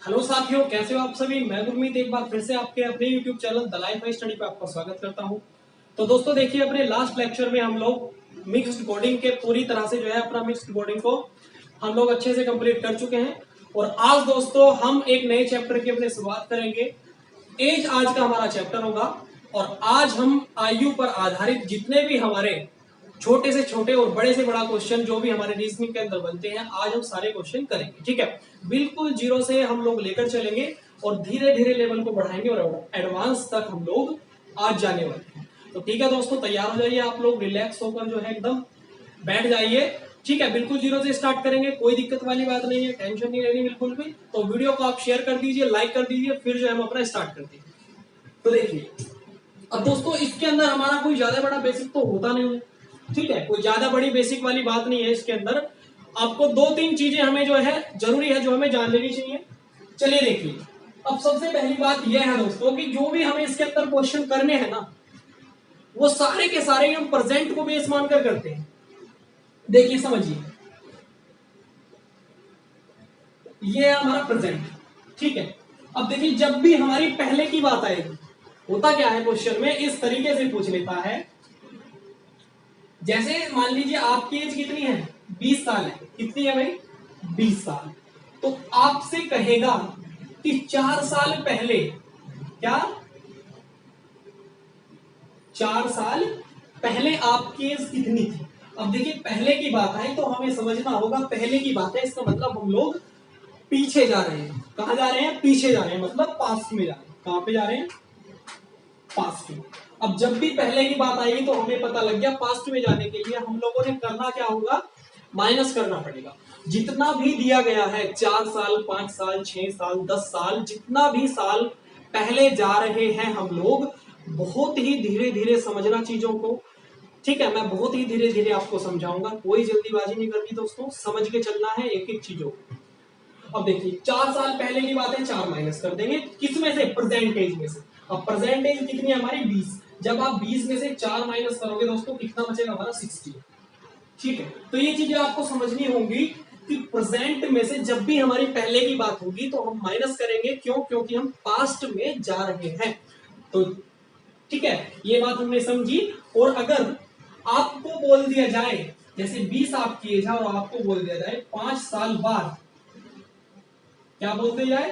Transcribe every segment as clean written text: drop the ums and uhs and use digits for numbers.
Hello साथियों, कैसे हो आप सभी। मैं गुरमीत एक बार फिर से आपके अपने YouTube channel the life by study पे आपका स्वागत करता हूं। तो दोस्तों देखिए, अपने लास्ट लेक्चर में हम लोग मिक्स्ड कोडिंग के पूरी तरह से जो है अपना मिक्स्ड कोडिंग को हम लोग अच्छे से कंप्लीट कर चुके हैं। और आज दोस्तों हम एक नए चैप्टर की अपने शुरुआत करेंगे। एज आज का हमारा चैप्टर होगा और आज हम आयु पर आधारित जितने भी हमारे छोटे से छोटे और बड़े से बड़ा क्वेश्चन जो भी हमारे रीजनिंग के अंदर बनते हैं, आज हम सारे क्वेश्चन करेंगे। ठीक है, बिल्कुल जीरो से हम लोग लेकर चलेंगे और धीरे धीरे लेवल को बढ़ाएंगे और एडवांस तक हम लोग आज जाने वाले हैं। तो ठीक है दोस्तों, तैयार हो जाइए आप लोग, रिलैक्स होकर जो है एकदम बैठ जाइए। ठीक है, बिल्कुल जीरो से स्टार्ट करेंगे, कोई दिक्कत वाली बात नहीं है, टेंशन नहीं लेनी बिल्कुल भी। तो वीडियो को आप शेयर कर दीजिए, लाइक कर दीजिए, फिर जो है हम अपना स्टार्ट करते हैं। तो देखिए, अब दोस्तों इसके अंदर हमारा कोई ज्यादा बड़ा बेसिक तो होता नहीं है। ठीक है, कोई ज्यादा बड़ी बेसिक वाली बात नहीं है इसके अंदर। आपको दो तीन चीजें हमें जो है जरूरी है, जो हमें जान लेनी चाहिए। चलिए देखिए, अब सबसे पहली बात यह है दोस्तों कि जो भी हमें इसके अंदर क्वेश्चन करने हैं ना, वो सारे के सारे हम प्रेजेंट को बेस मानकर करते हैं। देखिए समझिए, ये है हमारा प्रेजेंट। ठीक है, अब देखिए जब भी हमारी पहले की बात आएगी, होता क्या है क्वेश्चन में इस तरीके से पूछ लेता है। जैसे मान लीजिए आपकी एज कितनी है, 20 साल है। कितनी है भाई, 20 साल। तो आपसे कहेगा कि 4 साल पहले, क्या 4 साल पहले आपकी एज कितनी थी। अब देखिए पहले की बात है तो हमें समझना होगा, पहले की बात है इसका मतलब हम लोग पीछे जा रहे हैं। कहां जा रहे हैं, पीछे जा रहे हैं, मतलब पास्ट में जा रहे हैं। कहां पे जा रहे हैं, पास्ट में। अब जब भी पहले की बात आएगी तो हमें पता लग गया पास्ट में जाने के लिए हम लोगों ने करना क्या होगा, माइनस करना पड़ेगा। जितना भी दिया गया है, 4 साल, 5 साल, 6 साल, 10 साल, जितना भी साल पहले जा रहे हैं हम लोग, बहुत ही धीरे धीरे समझना चीजों को। ठीक है, मैं बहुत ही धीरे धीरे आपको समझाऊंगा, कोई जल्दीबाजी नहीं करनी दोस्तों, समझ के चलना है एक एक चीजों को। अब देखिए 4 साल पहले की बात है, 4 माइनस कर देंगे किसमें से, प्रेजेंटेज में से। अब प्रेजेंटेज कितनी है हमारी, 20। जब आप 20 में से 4 माइनस करोगे दोस्तों, कितना बचेगा हमारा, 60। ठीक है, तो ये चीजें आपको समझनी होंगी कि प्रेजेंट में से जब भी हमारी पहले की बात होगी तो हम माइनस करेंगे। क्यों, क्योंकि हम पास्ट में जा रहे हैं। तो ठीक है, ये बात हमने समझी। और अगर आपको बोल दिया जाए, जैसे 20 आपकी एज है और आपको बोल दिया जाए 5 साल बाद, क्या बोलते जाए,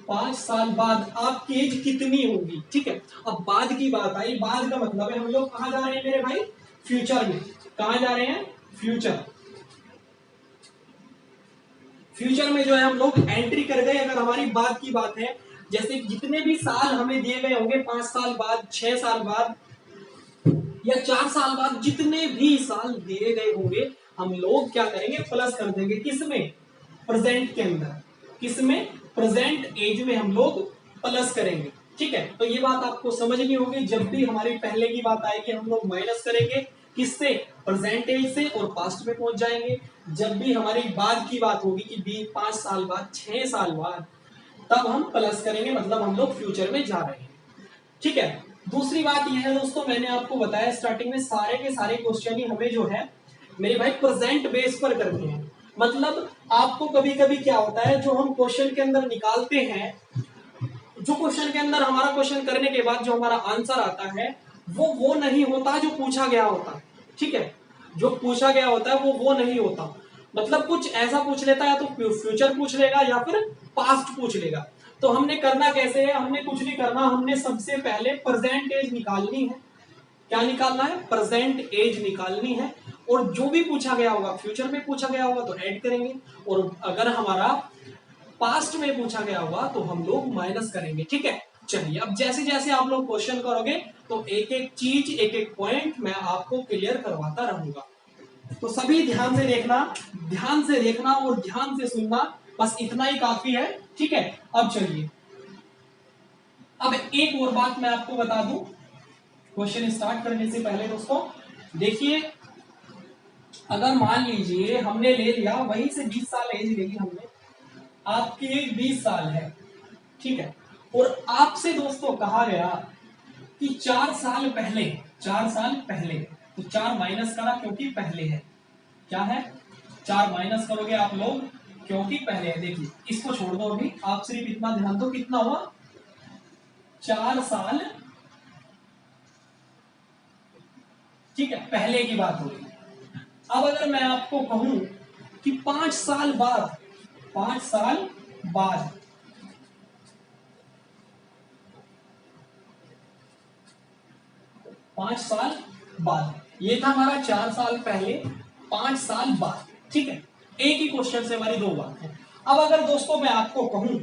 5 साल बाद आपकी एज कितनी होगी। ठीक है, अब बाद की बात आई, बाद का मतलब है हम लोग कहां जा रहे हैं मेरे भाई, फ्यूचर में। कहां जा रहे हैं, फ्यूचर। फ्यूचर में जो है हम लोग एंट्री कर गए। अगर हमारी बाद की बात है, जैसे जितने भी साल हमें दिए गए होंगे, 5 साल बाद, 6 साल बाद या 4 साल बाद, जितने भी साल दिए गए होंगे, हम लोग क्या करेंगे, प्लस कर देंगे। किसमें, प्रेजेंट के अंदर। किसमें, प्रेजेंट एज में हम लोग प्लस करेंगे। ठीक है, तो ये बात आपको समझनी होगी। जब भी हमारी पहले की बात आएगी हम लोग माइनस करेंगे, किससे, प्रेजेंट एज से, और पास्ट में पहुंच जाएंगे। जब भी हमारी बाद की बात होगी कि 5 साल बाद, 6 साल बाद, तब हम प्लस करेंगे, मतलब हम लोग फ्यूचर में जा रहे हैं। ठीक है, दूसरी बात यह है दोस्तों, मैंने आपको बताया स्टार्टिंग में, सारे के सारे क्वेश्चन ही हमें जो है मेरे भाई प्रेजेंट बेस पर करते हैं। मतलब आपको कभी कभी क्या होता है, जो हम क्वेश्चन के अंदर निकालते हैं, जो क्वेश्चन के अंदर हमारा क्वेश्चन करने के बाद जो हमारा आंसर आता है, वो नहीं होता जो पूछा गया होता। ठीक है, जो पूछा गया होता है वो नहीं होता। मतलब कुछ ऐसा पूछ लेता है, या तो फ्यूचर पूछ लेगा या फिर पास्ट पूछ लेगा। तो हमने करना कैसे है, हमने कुछ नहीं करना, हमने सबसे पहले प्रेजेंट एज निकालनी है। क्या निकालना है, प्रेजेंट एज निकालनी है। और जो भी पूछा गया होगा, फ्यूचर में पूछा गया होगा तो ऐड करेंगे, और अगर हमारा पास्ट में पूछा गया होगा तो हम लोग माइनस करेंगे। ठीक है, चलिए अब जैसे जैसे आप लोग क्वेश्चन करोगे तो एक एक चीज, एक एक पॉइंट मैं आपको क्लियर करवाता रहूंगा। तो सभी ध्यान से देखना, ध्यान से देखना और ध्यान से सुनना, बस इतना ही काफी है। ठीक है, अब चलिए, अब एक और बात मैं आपको बता दूं क्वेश्चन स्टार्ट करने से पहले दोस्तों। देखिए, अगर मान लीजिए हमने ले लिया वहीं से 20 साल एज ले ली हमने, आपकी एज 20 साल है। ठीक है, और आपसे दोस्तों कहा गया कि 4 साल पहले, 4 साल पहले, तो 4 माइनस करा क्योंकि पहले है। क्या है, 4 माइनस करोगे आप लोग क्योंकि पहले देखिए इसको छोड़ दो, अभी आप सिर्फ इतना ध्यान दो, कितना हुआ 4 साल, ठीक है, पहले की बात होगी। अब अगर मैं आपको कहूं कि 5 साल बाद, 5 साल बाद, पांच साल बाद, ये था हमारा 4 साल पहले, 5 साल बाद, ठीक है। एक ही क्वेश्चन से हमारी 2 बात है। अब अगर दोस्तों मैं आपको कहूं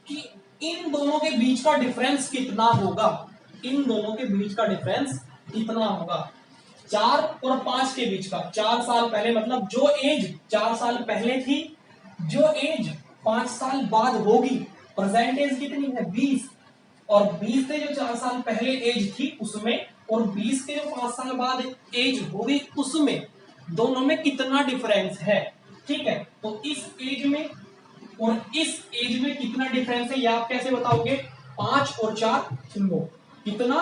कि इन दोनों के बीच का डिफरेंस कितना होगा, इन दोनों के बीच का डिफरेंस कितना होगा, 4 और 5 के बीच का, 4 साल पहले, मतलब जो एज 4 साल पहले थी, जो एज 5 साल बाद होगी, प्रेजेंट एज कितनी है 20, और 20 से जो 4 साल पहले एज थी उसमें, और 20 के जो 5 साल बाद एज होगी उसमें, दोनों में कितना डिफरेंस है, ठीक है। तो इस एज में और इस एज में कितना डिफरेंस है, ये आप कैसे बताओगे, 5 और 4 9, कितना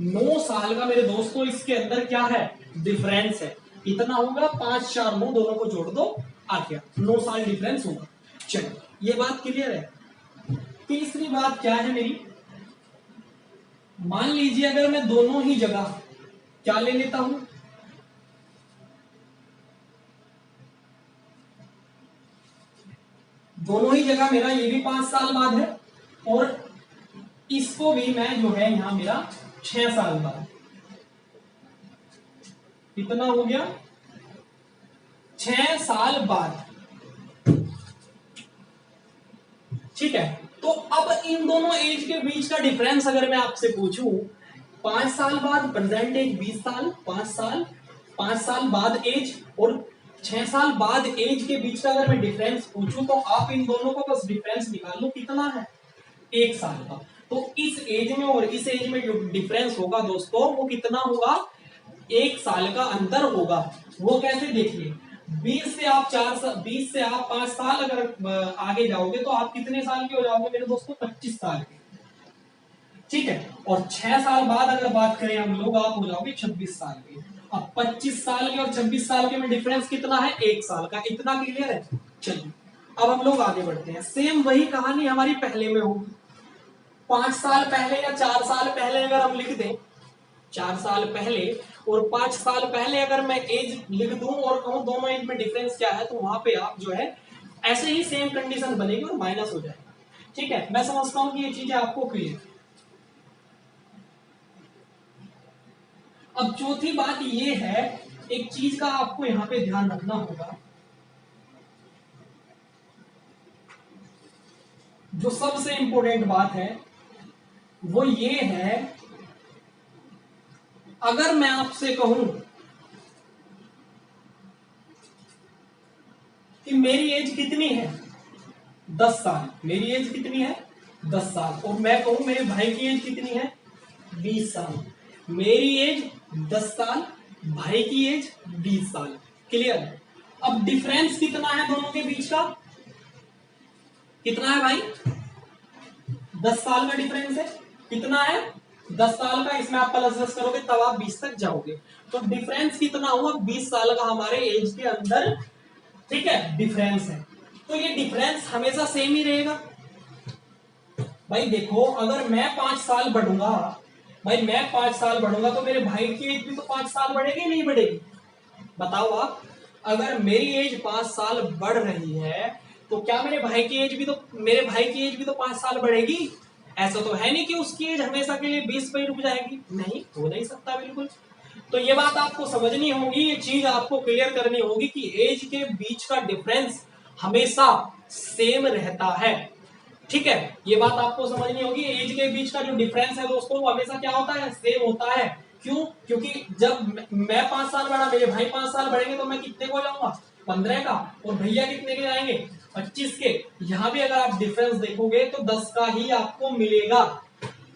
9 साल का मेरे दोस्तों इसके अंदर क्या है, डिफरेंस है, इतना होगा, 5 4 9 दोनों को जोड़ दो, आ गया 9 साल डिफरेंस होगा। चलो ये बात क्लियर है। तीसरी बात क्या है मेरी, मान लीजिए अगर मैं दोनों ही जगह क्या ले लेता हूं, दोनों ही जगह मेरा ये भी 5 साल बाद है, और इसको भी मैं जो है यहां मेरा 6 साल बाद, कितना हो गया 6 साल बाद, ठीक है। तो अब इन दोनों एज के बीच का डिफरेंस अगर मैं आपसे पूछूं, 5 साल बाद प्रेजेंट एज 20 साल, 5 साल बाद एज और 6 साल बाद एज के बीच का अगर मैं डिफरेंस पूछूं, तो आप इन दोनों का बस डिफरेंस निकाल लो, कितना है 1 साल का। तो इस एज में और इस एज में जो डिफरेंस होगा दोस्तों, वो कितना होगा, 1 साल का अंतर होगा। वो कैसे, देखिए 20 से आप 5 साल अगर आगे जाओगे तो आप कितने साल के हो जाओगे मेरे दोस्तों, 25 साल के, ठीक है। और 6 साल बाद अगर बात करें हम लोग, आप हो जाओगे 26 साल के। अब 25 साल के और 26 साल के में डिफरेंस कितना है, 1 साल का, इतना क्लियर है। चलिए अब हम लोग आगे बढ़ते हैं। सेम वही कहानी हमारी पहले में होगी, 5 साल पहले या 4 साल पहले अगर हम लिख दें, 4 साल पहले और 5 साल पहले अगर मैं एज लिख दूं और कहूं दोनों एज में डिफरेंस क्या है, तो वहां पे आप जो है ऐसे ही सेम कंडीशन बनेगी और माइनस हो जाएगा, ठीक है। मैं समझता हूं कि ये चीजें आपको क्लियर। अब चौथी बात ये है, एक चीज का आपको यहां पे ध्यान रखना होगा, जो सबसे इंपॉर्टेंट बात है वो ये है, अगर मैं आपसे कहूं कि मेरी एज कितनी है 10 साल, मेरी एज कितनी है 10 साल, और मैं कहूं मेरे भाई की एज कितनी है 20 साल, मेरी एज 10 साल, भाई की एज 20 साल, क्लियर है। अब डिफरेंस कितना है दोनों के बीच का, कितना है भाई, 10 साल का डिफरेंस है, कितना है 10 साल का, इसमें आप प्लस 10 करोगे तब आप 20 तक जाओगे, तो डिफरेंस कितना हुआ 20 साल का हमारे एज के अंदर, ठीक है, डिफरेंस है। तो ये डिफरेंस हमेशा सेम ही रहेगा। भाई देखो अगर मैं 5 साल बढ़ूंगा, भाई मैं 5 साल बढ़ूंगा तो मेरे भाई की एज भी तो 5 साल बढ़ेगी नहीं बढ़ेगी, बताओ आप। अगर मेरी एज 5 साल बढ़ रही है तो क्या मेरे भाई की एज भी तो 5 साल बढ़ेगी, ऐसा तो है नहीं कि उसकी एज हमेशा के लिए 20 पे रुक जाएगी, नहीं हो नहीं सकता बिल्कुल। तो ये बात आपको समझनी होगी, ये चीज आपको क्लियर करनी होगी कि एज के बीच का डिफरेंस हमेशा सेम रहता है, ठीक है। ये बात आपको समझनी होगी, एज के बीच का जो डिफरेंस है दोस्तों वो हमेशा क्या होता है, सेम होता है। क्यों, क्योंकि जब मैं 5 साल बढ़ा, मेरे भाई 5 साल बढ़ेंगे तो मैं कितने को जाऊंगा 15 का, और भैया कितने के जाएंगे 25 के। यहां भी अगर आप डिफरेंस देखोगे तो 10 का ही आपको मिलेगा,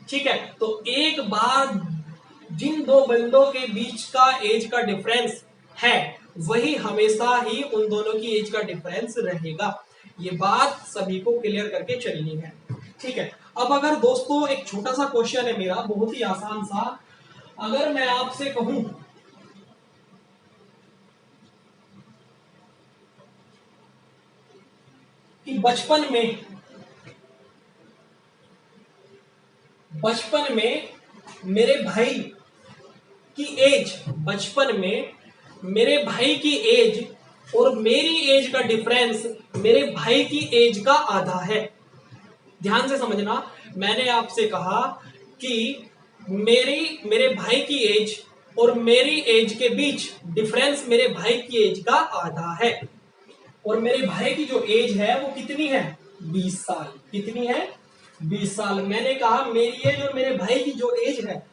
ठीक है। तो एक बार जिन दो बंदों के बीच का एज का डिफरेंस है वही हमेशा ही उन दोनों की एज का डिफरेंस रहेगा, ये बात सभी को क्लियर करके चलनी है, ठीक है। अब अगर दोस्तों एक छोटा सा क्वेश्चन है मेरा, बहुत ही आसान सा, अगर मैं आपसे कहूं कि बचपन में मेरे भाई की एज, बचपन में मेरे भाई की एज और मेरी एज का डिफरेंस मेरे भाई की एज का आधा है। ध्यान से समझना, मैंने आपसे कहा कि मेरे भाई की एज और मेरी एज के बीच डिफरेंस मेरे भाई की एज का आधा है, और मेरे भाई की जो एज है वो कितनी है, 20 साल। कितनी है, 20 साल। मैंने कहा मेरी एज और मेरे भाई की जो एज है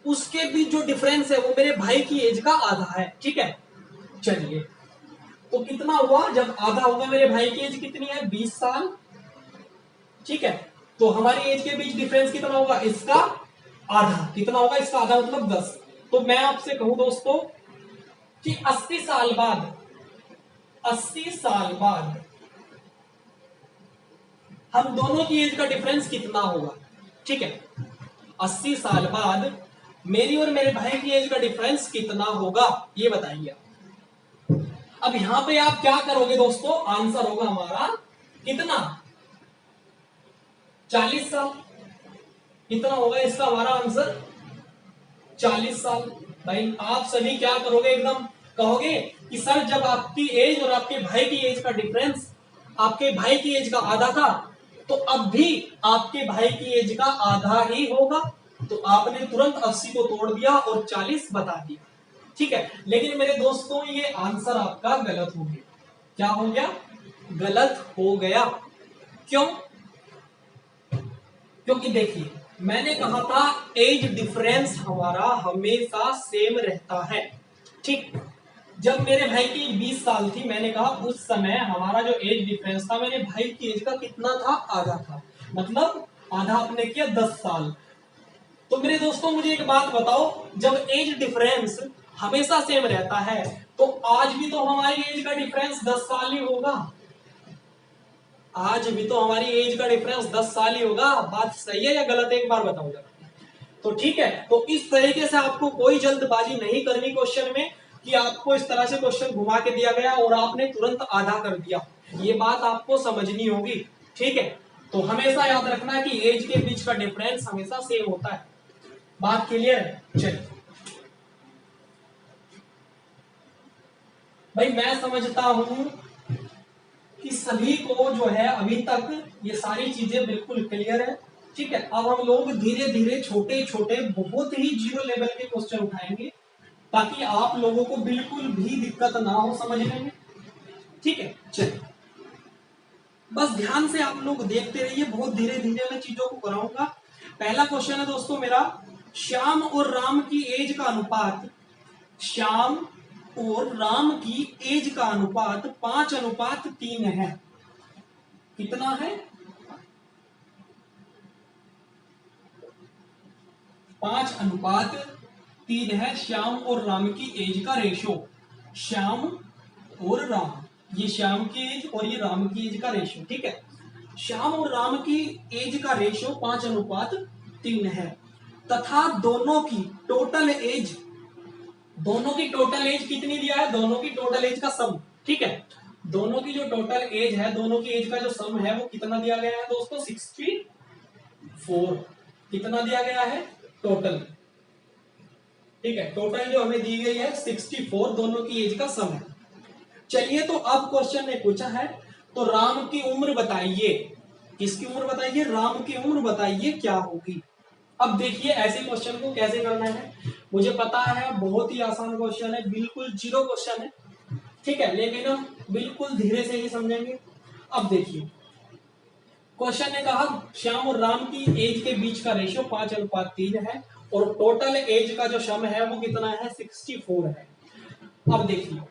उसके बीच जो डिफरेंस है वो मेरे भाई की एज का आधा है। ठीक है, चलिए तो कितना हुआ, जब आधा होगा मेरे भाई की एज कितनी है, 20 साल। ठीक है, तो हमारी एज के बीच डिफरेंस कितना होगा, इसका आधा। कितना होगा, इसका आधा मतलब 10। तो मैं आपसे कहूं दोस्तों कि 80 साल बाद हम दोनों की एज का डिफरेंस कितना होगा। ठीक है, 80 साल बाद मेरी और मेरे भाई की एज का डिफरेंस कितना होगा, ये बताइए। अब यहां पे आप क्या करोगे दोस्तों, आंसर होगा हमारा कितना, 40 साल। कितना होगा इसका हमारा आंसर, 40 साल। भाई आप सभी क्या करोगे, एकदम कहोगे कि सर जब आपकी एज और आपके भाई की एज का डिफरेंस आपके भाई की एज का आधा था, तो अब भी आपके भाई की एज का आधा ही होगा। तो आपने तुरंत 80 को तोड़ दिया और 40 बता दिया। ठीक है, लेकिन मेरे दोस्तों ये आंसर आपका गलत हो गया। क्या हो गया, गलत हो गया। क्यों, क्योंकि देखिए मैंने कहा था एज डिफरेंस हमारा हमेशा सेम रहता है। ठीक, जब मेरे भाई की 20 साल थी, मैंने कहा उस समय हमारा जो एज डिफरेंस था मेरे भाई की एज का कितना था, आधा था। मतलब आधा आपने किया 10 साल। तो मेरे दोस्तों मुझे एक बात बताओ, जब एज डिफरेंस हमेशा सेम रहता है तो आज भी तो हमारी एज का डिफरेंस 10 साल ही होगा। आज भी तो हमारी एज का डिफरेंस 10 साल ही होगा। बात सही है या गलत है, एक बार बताओ जरा। तो ठीक है, तो इस तरीके से आपको कोई जल्दबाजी नहीं करनी क्वेश्चन में कि आपको इस तरह से क्वेश्चन घुमा के दिया गया और आपने तुरंत आधा कर दिया। ये बात आपको समझनी होगी। ठीक है, तो हमेशा याद रखना कि एज के बीच का डिफरेंस हमेशा सेम होता है। बात क्लियर है। चलिए भाई, मैं समझता हूं कि सभी को जो है अभी तक ये सारी चीजें बिल्कुल क्लियर है। ठीक है, अब हम लोग धीरे धीरे छोटे छोटे बहुत ही जीरो लेवल के क्वेश्चन उठाएंगे ताकि आप लोगों को बिल्कुल भी दिक्कत ना हो समझने में। ठीक है, चलिए बस ध्यान से आप लोग देखते रहिए, बहुत धीरे धीरे मैं चीजों को कराऊंगा। पहला क्वेश्चन है दोस्तों मेरा, श्याम और राम की एज का अनुपात, श्याम और राम की एज का अनुपात 5:3 है। कितना है, 5:3 है श्याम और राम की एज का रेशो। श्याम और राम, ये श्याम की एज और ये राम की एज का रेशो। ठीक है, श्याम और राम की एज का रेशो 5:3 है तथा दोनों की टोटल एज, दोनों की टोटल एज कितनी दिया है, दोनों की टोटल एज का सम। ठीक है, दोनों की जो टोटल एज है, दोनों की एज का जो सम है वो कितना दिया गया है दोस्तों, 64। कितना दिया गया है टोटल। ठीक है, टोटल जो हमें दी गई है 64, दोनों की एज का सम है। चलिए तो अब क्वेश्चन ने पूछा है तो राम की उम्र बताइए। किसकी उम्र बताइए, राम की उम्र बताइए क्या होगी। अब देखिए ऐसे क्वेश्चन को कैसे करना है, मुझे पता है बहुत ही आसान क्वेश्चन है, बिल्कुल जीरो क्वेश्चन है। ठीक है, लेकिन हम बिल्कुल धीरे से ही समझेंगे। अब देखिए क्वेश्चन ने कहा श्याम और राम की एज के बीच का रेशियो 5:3 है और टोटल एज का जो सम है वो कितना है, 64 है। अब देखिए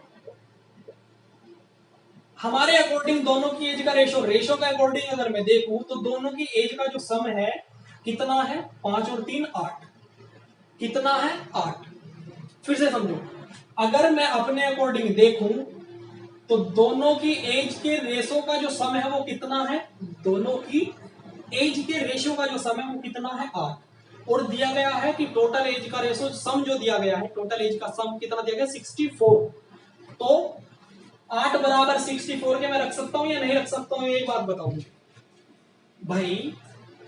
हमारे अकॉर्डिंग दोनों की एज का रेशो के अकॉर्डिंग अगर मैं देखूं तो दोनों की एज का जो सम है कितना है, 5 और 3 8। कितना है, 8। फिर से समझो, अगर मैं अपने अकॉर्डिंग देखूं तो दोनों की एज के रेशो का जो सम है वो कितना है, दोनों की एज के रेशो का जो सम है वो कितना है, 8। और दिया गया है कि टोटल एज का रेशो सम जो दिया गया है, टोटल एज का सम कितना दिया गया, 64। तो 8 बराबर 64 के मैं रख सकता हूं या नहीं रख सकता हूं, एक बात बताओ मुझे भाई।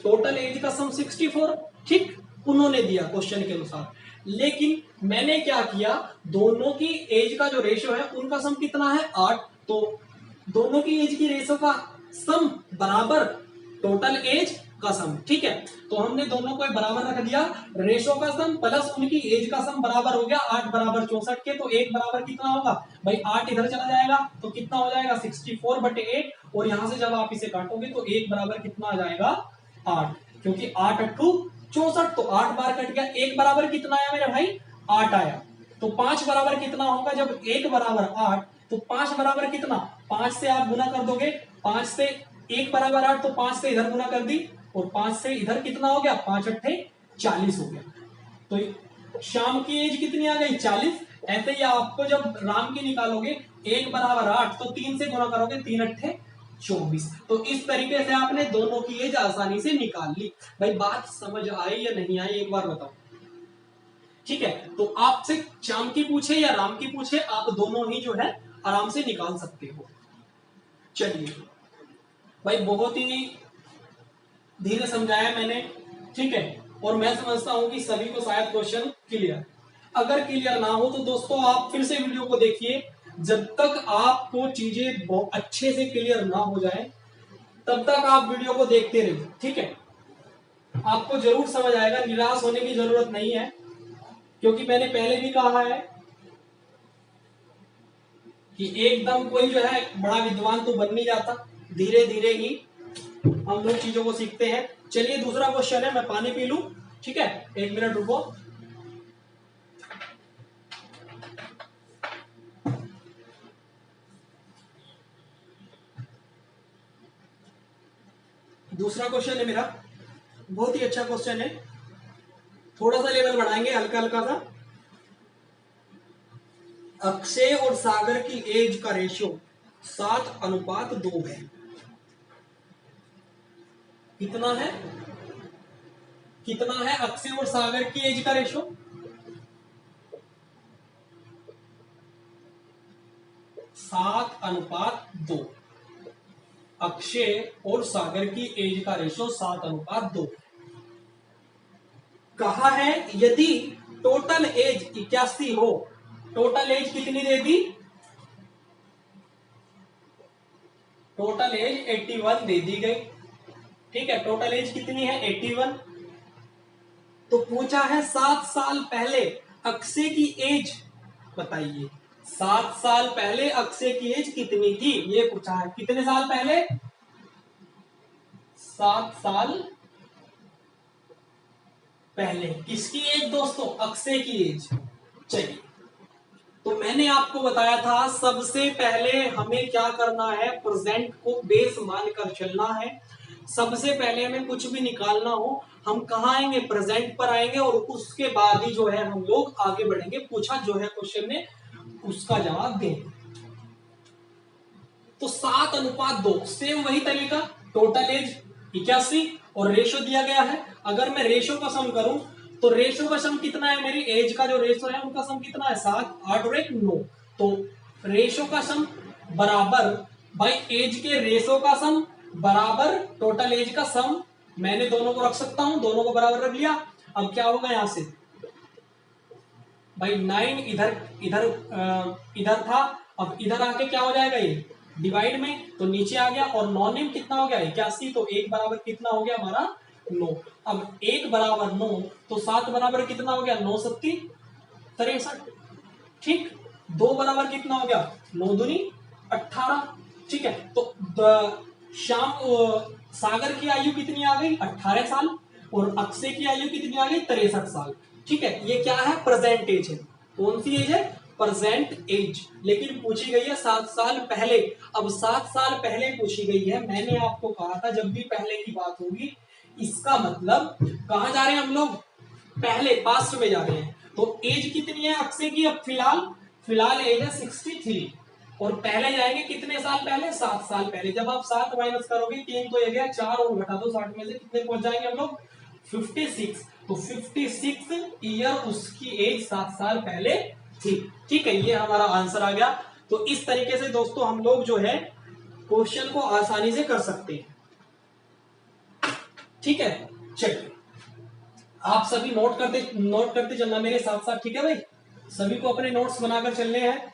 टोटल एज का सम 64, ठीक उन्होंने दिया क्वेश्चन के अनुसार, लेकिन मैंने क्या किया, दोनों की एज का जो रेशियो है उनका सम कितना है 8, तो दोनों की एज की रेशियो का सम बराबर टोटल एज का सम, ठीक है। तो हमने दोनों को बराबर रख दिया, रेशो का सम प्लस उनकी एज का सम बराबर हो गया 8 बराबर 64 के, तो एक बराबर कितना होगा भाई 8 इधर चला जाएगा तो कितना हो जाएगा 64/8, और यहां से जब आप इसे काटोगे तो एक बराबर कितना आ जाएगा 8, क्योंकि 8 8 64, तो 8 बार कट गया, एक बराबर कितना आया मेरे भाई 8 आया। तो 5 बराबर कितना होगा, जब एक बराबर 8 तो 5 बराबर कितना, 5 से आप गुना कर दोगे, 5 से एक बराबर 8, तो 5 से इधर गुना कर दी और 5 से इधर कितना हो गया 5 अट्ठे 40 हो गया। तो शाम की एज कितनी आ गई 40। ऐसे ही आपको जब राम की निकालोगे, एक बराबर 8 तो 3 से गुना करोगे, 3 अट्ठे 24। तो इस तरीके से आपने दोनों की एज आसानी से निकाल ली। भाई बात समझ आई या नहीं आई, एक बार बताओ, ठीक है। तो आपसे श्याम की पूछे या राम की पूछे, आप दोनों ही जो है आराम से निकाल सकते हो। चलिए भाई, बहुत ही धीरे समझाया मैंने, ठीक है, और मैं समझता हूं कि सभी को शायद क्वेश्चन क्लियर। अगर क्लियर ना हो तो दोस्तों आप फिर से वीडियो को देखिए, जब तक आपको चीजें बहुत अच्छे से क्लियर ना हो जाए तब तक आप वीडियो को देखते रहिए, ठीक है। आपको जरूर समझ आएगा, निराश होने की जरूरत नहीं है, क्योंकि मैंने पहले भी कहा है कि एकदम कोई जो है बड़ा विद्वान तो बन नहीं जाता, धीरे धीरे ही हम लोग चीजों को सीखते हैं। चलिए दूसरा क्वेश्चन है, मैं पानी पी लूं, ठीक है, एक मिनट रुको। दूसरा क्वेश्चन है मेरा, बहुत ही अच्छा क्वेश्चन है, थोड़ा सा लेवल बढ़ाएंगे हल्का हल्का सा। अक्षय और सागर की एज का रेशियो 7:2 है। कितना है, कितना है अक्षय और सागर की एज का रेशियो, 7:2। अक्षय और सागर की एज का रेशियो 7:2। कहा है यदि टोटल एज 81 हो, टोटल एज कितनी दे दी, टोटल एज 81 दे दी गई, ठीक है। टोटल एज कितनी है 81, तो पूछा है 7 साल पहले अक्षय की एज बताइए। 7 साल पहले अक्षय की एज कितनी थी, ये पूछा है। कितने साल पहले, 7 साल पहले। किसकी एज दोस्तों, अक्षय की एज। चलिए, तो मैंने आपको बताया था सबसे पहले हमें क्या करना है, प्रेजेंट को बेस मानकर चलना है। सबसे पहले हमें कुछ भी निकालना हो, हम कहां आएंगे, प्रेजेंट पर आएंगे, और उसके बाद ही जो है हम लोग आगे बढ़ेंगे, पूछा जो है क्वेश्चन में उसका जवाब दें। तो 7:2, सेम वही तरीका, टोटल एज 81 और रेशो दिया गया है। अगर मैं रेशो का सम करूं तो रेशो का सम कितना है, मेरी एज का जो रेशो है उनका सम कितना है 7, 8 और 1 9। तो रेशो का सम बराबर भाई एज के रेशो का सम बराबर टोटल एज का सम, मैंने दोनों को रख सकता हूं, दोनों को बराबर रख लिया। अब क्या होगा यहां से भाई 9 इधर इधर इधर था, अब इधर आके क्या हो जाएगा ये डिवाइड में, तो नीचे आ गया, और 9 में कितना हो गया 81, तो 1 बराबर कितना हो गया हमारा 9। अब 1 बराबर 9, तो 7 बराबर कितना हो गया 9 सत्ती 63, ठीक। 2 बराबर कितना हो गया 9 दूनी 18, ठीक है। तो श्याम सागर की आयु कितनी आ गई 18 साल, और अक्षय की आयु कितनी आ गई 63 साल, ठीक है। ये क्या है, प्रेजेंट एज है। कौन सी एज है, प्रेजेंट एज, लेकिन पूछी गई है 7 साल पहले। अब 7 साल पहले पूछी गई है, मैंने आपको कहा था जब भी पहले की बात होगी, इसका मतलब कहां जा रहे हैं हम लोग, पहले पास्ट में जा रहे हैं। तो एज कितनी है अक्षय की, अब फिलहाल एज है 63, और पहले जाएंगे कितने साल पहले, 7 साल पहले। जब आप 7 माइनस करोगे 3 तो ये गया 4, और घटा दो 60 में से कितने पहुंच जाएंगे हम लोग 56। तो 56 ईयर उसकी एज 7 साल पहले थी, ठीक है। ये हमारा आंसर आ गया। तो इस तरीके से दोस्तों हम लोग जो है क्वेश्चन को आसानी से कर सकते हैं। ठीक है, चलिए आप सभी नोट करते चलना मेरे साथ साथ। ठीक है भाई, सभी को अपने नोट्स बनाकर चलने हैं।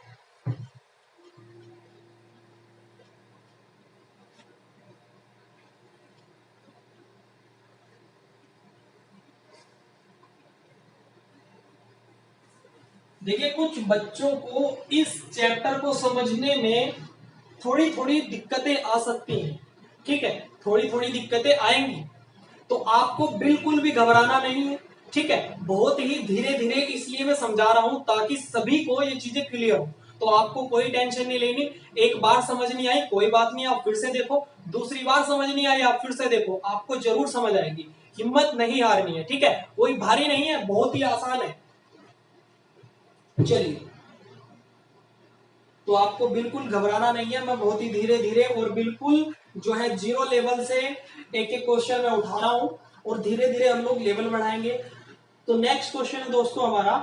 देखिए कुछ बच्चों को इस चैप्टर को समझने में थोड़ी थोड़ी दिक्कतें आ सकती हैं। ठीक है, थोड़ी थोड़ी दिक्कतें आएंगी, तो आपको बिल्कुल भी घबराना नहीं है। ठीक है, बहुत ही धीरे धीरे इसलिए मैं समझा रहा हूं ताकि सभी को ये चीजें क्लियर हो। तो आपको कोई टेंशन नहीं लेनी। एक बार समझ नहीं आई कोई बात नहीं, आप फिर से देखो। दूसरी बार समझ नहीं आई आप फिर से देखो, आपको जरूर समझ आएगी। हिम्मत नहीं हारनी है। ठीक है, कोई भारी नहीं है, बहुत ही आसान है। चलिए, तो आपको बिल्कुल घबराना नहीं है। मैं बहुत ही धीरे धीरे और बिल्कुल जो है 0 लेवल से एक एक क्वेश्चन में उठा रहा हूं और धीरे धीरे हम लोग लेवल बढ़ाएंगे। तो नेक्स्ट क्वेश्चन है दोस्तों हमारा,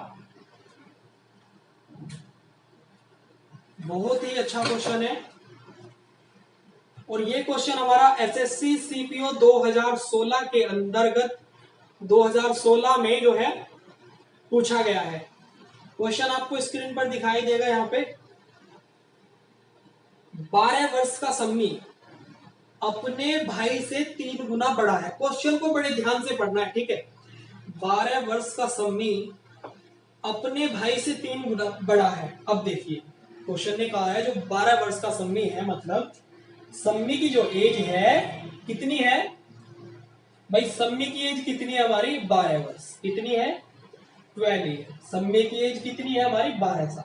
बहुत ही अच्छा क्वेश्चन है और ये क्वेश्चन हमारा एसएससी सीपीओ 2016 के अंतर्गत 2016 में जो है पूछा गया है। क्वेश्चन आपको स्क्रीन पर दिखाई देगा। यहां पे 12 वर्ष का सम्मी अपने भाई से 3 गुना बड़ा है। क्वेश्चन को बड़े ध्यान से पढ़ना है। ठीक है, 12 वर्ष का सम्मी अपने भाई से 3 गुना बड़ा है। अब देखिए क्वेश्चन ने कहा है जो 12 वर्ष का सम्मी है, मतलब सम्मी की जो एज है कितनी है भाई? सम्मी की एज कितनी है हमारी? 12 वर्ष। कितनी है? 12 ईयर। सम्मी की एज कितनी है हमारी? 12 साल।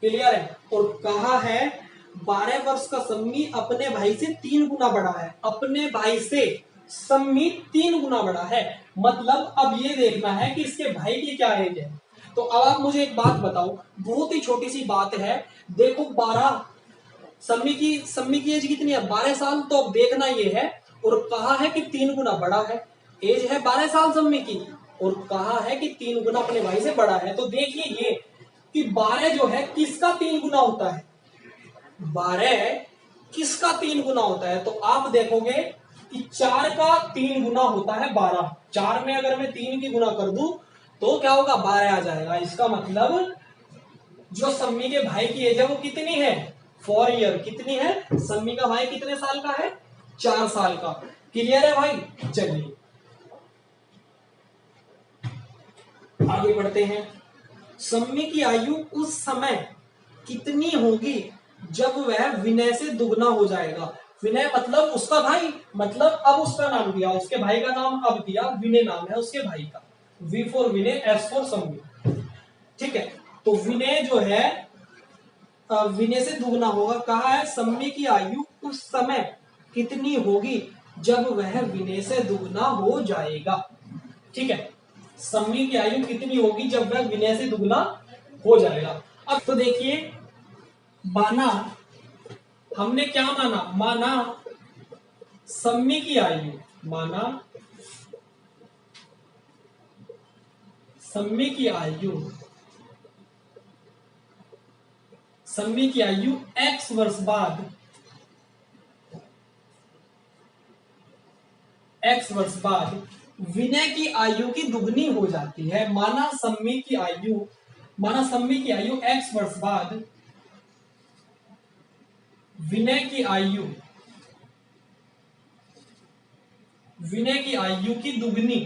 क्लियर है? और कहा है 12 वर्ष का सम्मी अपने भाई से 3 गुना बड़ा है। अपने भाई से सम्मी 3 गुना बड़ा है, मतलब अब ये देखना है कि इसके भाई की क्या एज है। तो अब आप मुझे एक बात बताओ, बहुत ही छोटी सी बात है। देखो 12 सम्मी की एज कितनी है? 12 साल। तो अब देखना ये है, और कहा है कि 3 गुना बड़ा है। एज है 12 साल सम्मी की, और कहा है कि 3 गुना अपने भाई से बड़ा है। तो देखिए ये कि 12 जो है किसका 3 गुना होता है? 12 किसका 3 गुना होता है? तो आप देखोगे कि 4 का 3 गुना होता है 12। 4 में अगर मैं 3 की गुना कर दूं तो क्या होगा? 12 आ जाएगा। इसका मतलब जो सम्मी के भाई की एज है वो कितनी है? 4 ईयर। कितनी है? सम्मी का भाई कितने साल का है? 4 साल का। क्लियर है भाई? चलिए आगे बढ़ते हैं। सम्मी की आयु उस समय कितनी होगी जब वह विनय से दुगना हो जाएगा? विनय मतलब उसका भाई, मतलब अब उसका नाम दिया, उसके भाई का नाम अब दिया, विनय नाम है उसके भाई का। V for Vinay, S for Sammi. ठीक है, तो विनय जो है विनय से दुगना होगा। कहा है सम्मी की आयु उस समय कितनी होगी जब वह विनय से दुगना हो जाएगा। ठीक है, सम्मी की आयु कितनी होगी जब वह विनय से दुगना हो जाएगा। अब तो देखिए, माना हमने क्या माना? माना सम्मी की आयु, माना सम्मी की आयु, सम्मी की आयु x वर्ष बाद, x वर्ष बाद विनय की आयु की दुगनी हो जाती है। माना सम्मी की आयु x वर्ष बाद विनय की आयु की दुगनी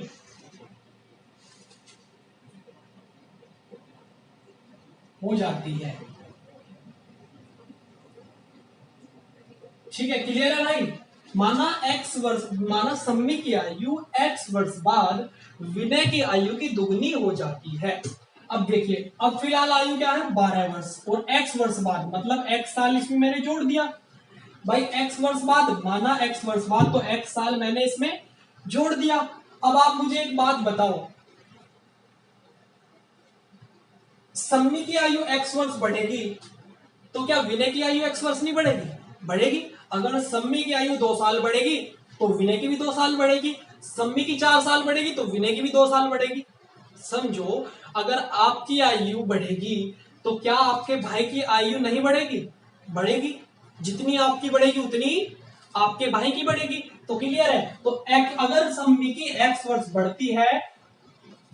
हो जाती है। ठीक है, क्लियर है भाई? माना सम्मी की आयु x वर्ष बाद विनय की आयु की दुगनी हो जाती है। अब देखिए, अब फिलहाल आयु क्या है? 12 वर्ष, और x वर्ष बाद मतलब x साल इसमें मैंने जोड़ दिया भाई। x वर्ष बाद, माना x वर्ष बाद, तो x साल मैंने इसमें जोड़ दिया। अब आप मुझे एक बात बताओ, सम्मी की आयु x वर्ष बढ़ेगी तो क्या विनय की आयु x वर्ष नहीं बढ़ेगी? बढ़ेगी। अगर सम्मी की आयु 2 साल बढ़ेगी तो विनय की भी 2 साल बढ़ेगी। सम्मी की 4 साल बढ़ेगी तो विनय की भी 2 साल बढ़ेगी। समझो, अगर आपकी आयु बढ़ेगी तो क्या आपके भाई की आयु नहीं बढ़ेगी? बढ़ेगी। जितनी आपकी बढ़ेगी उतनी आपके भाई की बढ़ेगी। तो क्लियर है। तो अगर सम्मी की x वर्ष बढ़ती है,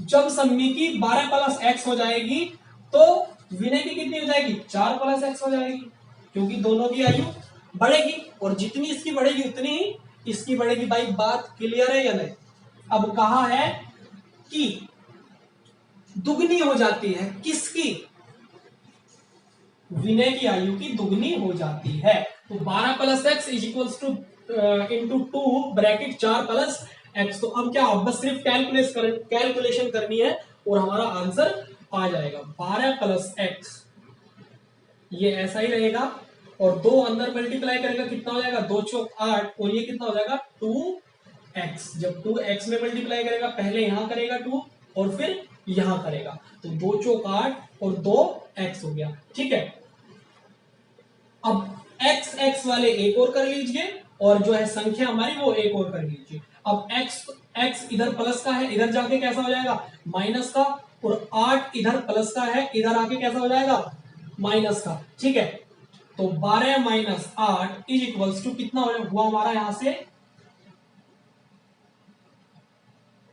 जब सम्मी की 12 प्लस x हो जाएगी तो विनय की कितनी हो जाएगी? 4 प्लस x हो जाएगी, क्योंकि दोनों की आयु बढ़ेगी और जितनी इसकी बढ़ेगी उतनी इसकी बढ़ेगी। भाई बात क्लियर है या नहीं? अब कहा है कि दुगनी हो जाती है, किसकी? विनय की आयु की दुगनी हो जाती है। तो 12 plus x is equals two into 2 bracket 4 plus x. तो अब क्या, बस सिर्फ कैलकुलेशन करनी है और हमारा आंसर आ जाएगा। 12 प्लस एक्स ये ऐसा ही रहेगा और 2 अंदर मल्टीप्लाई करेगा, कितना हो जाएगा? 2 चौक 8 और ये कितना हो जाएगा? 2x। जब 2x में मल्टीप्लाई करेगा, पहले यहां करेगा 2 और फिर यहां करेगा, तो 2 चौक 8 और 2x हो गया। ठीक है, अब x x वाले एक और कर लीजिए और जो है संख्या हमारी वो एक और कर लीजिए। अब x इधर प्लस का है, इधर जाके कैसा हो जाएगा? माइनस का, और 8 इधर प्लस का है, इधर आके कैसा हो जाएगा? माइनस का। ठीक है, तो 12 माइनस 8 इज इक्वल्स टू कितना हुआ हमारा यहां से?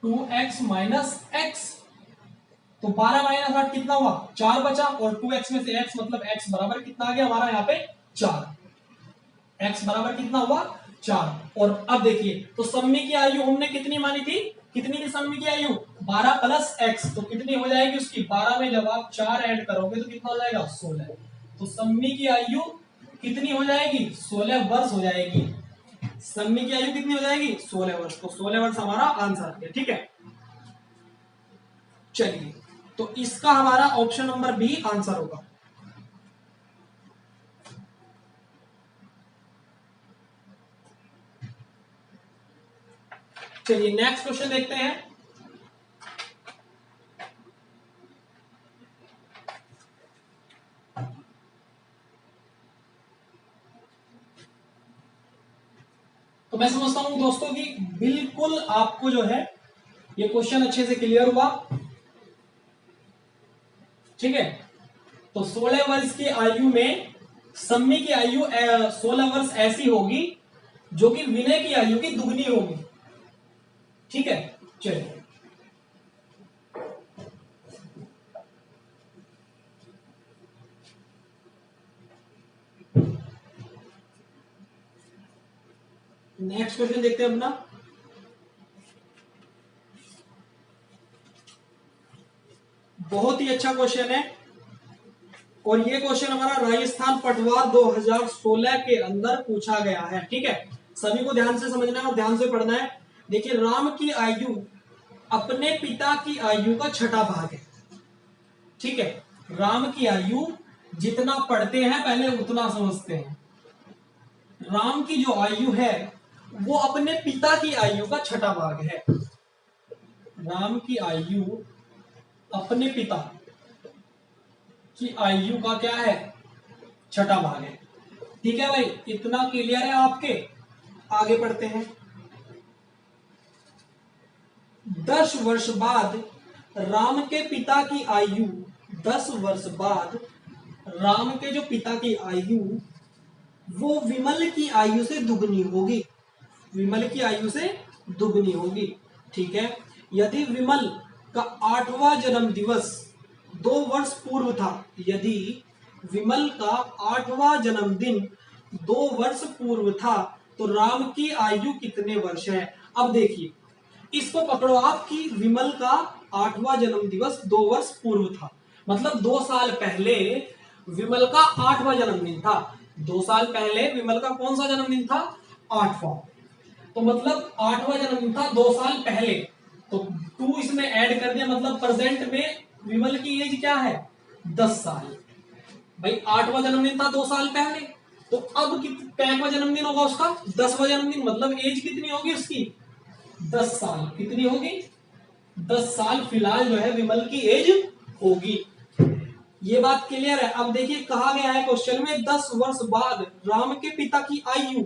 2x minus x. तो 12 माइनस 8 कितना हुआ? 4 बचा, और 2x में से x मतलब x बराबर कितना आ गया हमारा यहाँ पे? 4। x बराबर कितना हुआ? 4। और अब देखिए, तो सम्मी की आयु हमने कितनी मानी थी? कितनी थी सम्मी की आयु? 12 प्लस x। तो कितनी हो जाएगी उसकी? 12 में जब आप 4 ऐड करोगे तो कितना हो जाएगा? 16। तो सम्मी की आयु कितनी हो जाएगी? 16 वर्ष हो जाएगी। सम्मी की आयु कितनी हो जाएगी? 16 वर्ष। तो 16 वर्ष हमारा आंसर है। ठीक है, चलिए, तो इसका हमारा ऑप्शन नंबर बी आंसर होगा। चलिए नेक्स्ट क्वेश्चन देखते हैं। तो मैं समझता हूं दोस्तों कि बिल्कुल आपको जो है ये क्वेश्चन अच्छे से क्लियर हुआ। ठीक है, तो 16 वर्ष की आयु में सम्मी की आयु 16 वर्ष ऐसी होगी जो कि विनय की आयु की दुगनी होगी। ठीक है, चलिए नेक्स्ट क्वेश्चन देखते हैं अपना। बहुत ही अच्छा क्वेश्चन है और ये क्वेश्चन हमारा राजस्थान पटवार 2016 के अंदर पूछा गया है। ठीक है, सभी को ध्यान से समझना है और ध्यान से पढ़ना है। देखिए, राम की आयु अपने पिता की आयु का छठा भाग है। ठीक है, राम की आयु जितना पढ़ते हैं पहले उतना समझते हैं। राम की जो आयु है वो अपने पिता की आयु का छठा भाग है। राम की आयु अपने पिता की आयु का क्या है? छठा भाग है। ठीक है भाई, इतना क्लियर है आपके? आगे बढ़ते हैं। 10 वर्ष बाद राम के पिता की आयु, 10 वर्ष बाद राम के जो पिता की आयु वो विमल की आयु से दुगनी होगी। विमल की आयु से दुगनी होगी। ठीक है, यदि विमल का 8वां जन्म दिवस 2 वर्ष पूर्व था, यदि विमल का 8वां जन्मदिन 2 वर्ष पूर्व था तो राम की आयु कितने वर्ष है? अब देखिए, इसको पकड़ो आप कि विमल का 8वां जन्म दिवस 2 वर्ष पूर्व था, मतलब 2 साल पहले विमल का 8वां जन्मदिन था। 2 साल पहले विमल का कौन सा जन्मदिन था? 8वां। तो मतलब 8वां जन्मदिन था 2 साल पहले, तो 2 इसमें ऐड कर दिया, मतलब प्रेजेंट में विमल की एज क्या है? 10 साल। भाई 8वां जन्मदिन था 2 साल पहले, तो अब कितना जन्मदिन होगा उसका? 10वां जन्मदिन, मतलब एज कितनी होगी उसकी? 10 साल। कितनी होगी? 10 साल फिलहाल जो है विमल की एज होगी। ये बात क्लियर है? अब देखिए, कहा गया है क्वेश्चन में 10 वर्ष बाद राम के पिता की आयु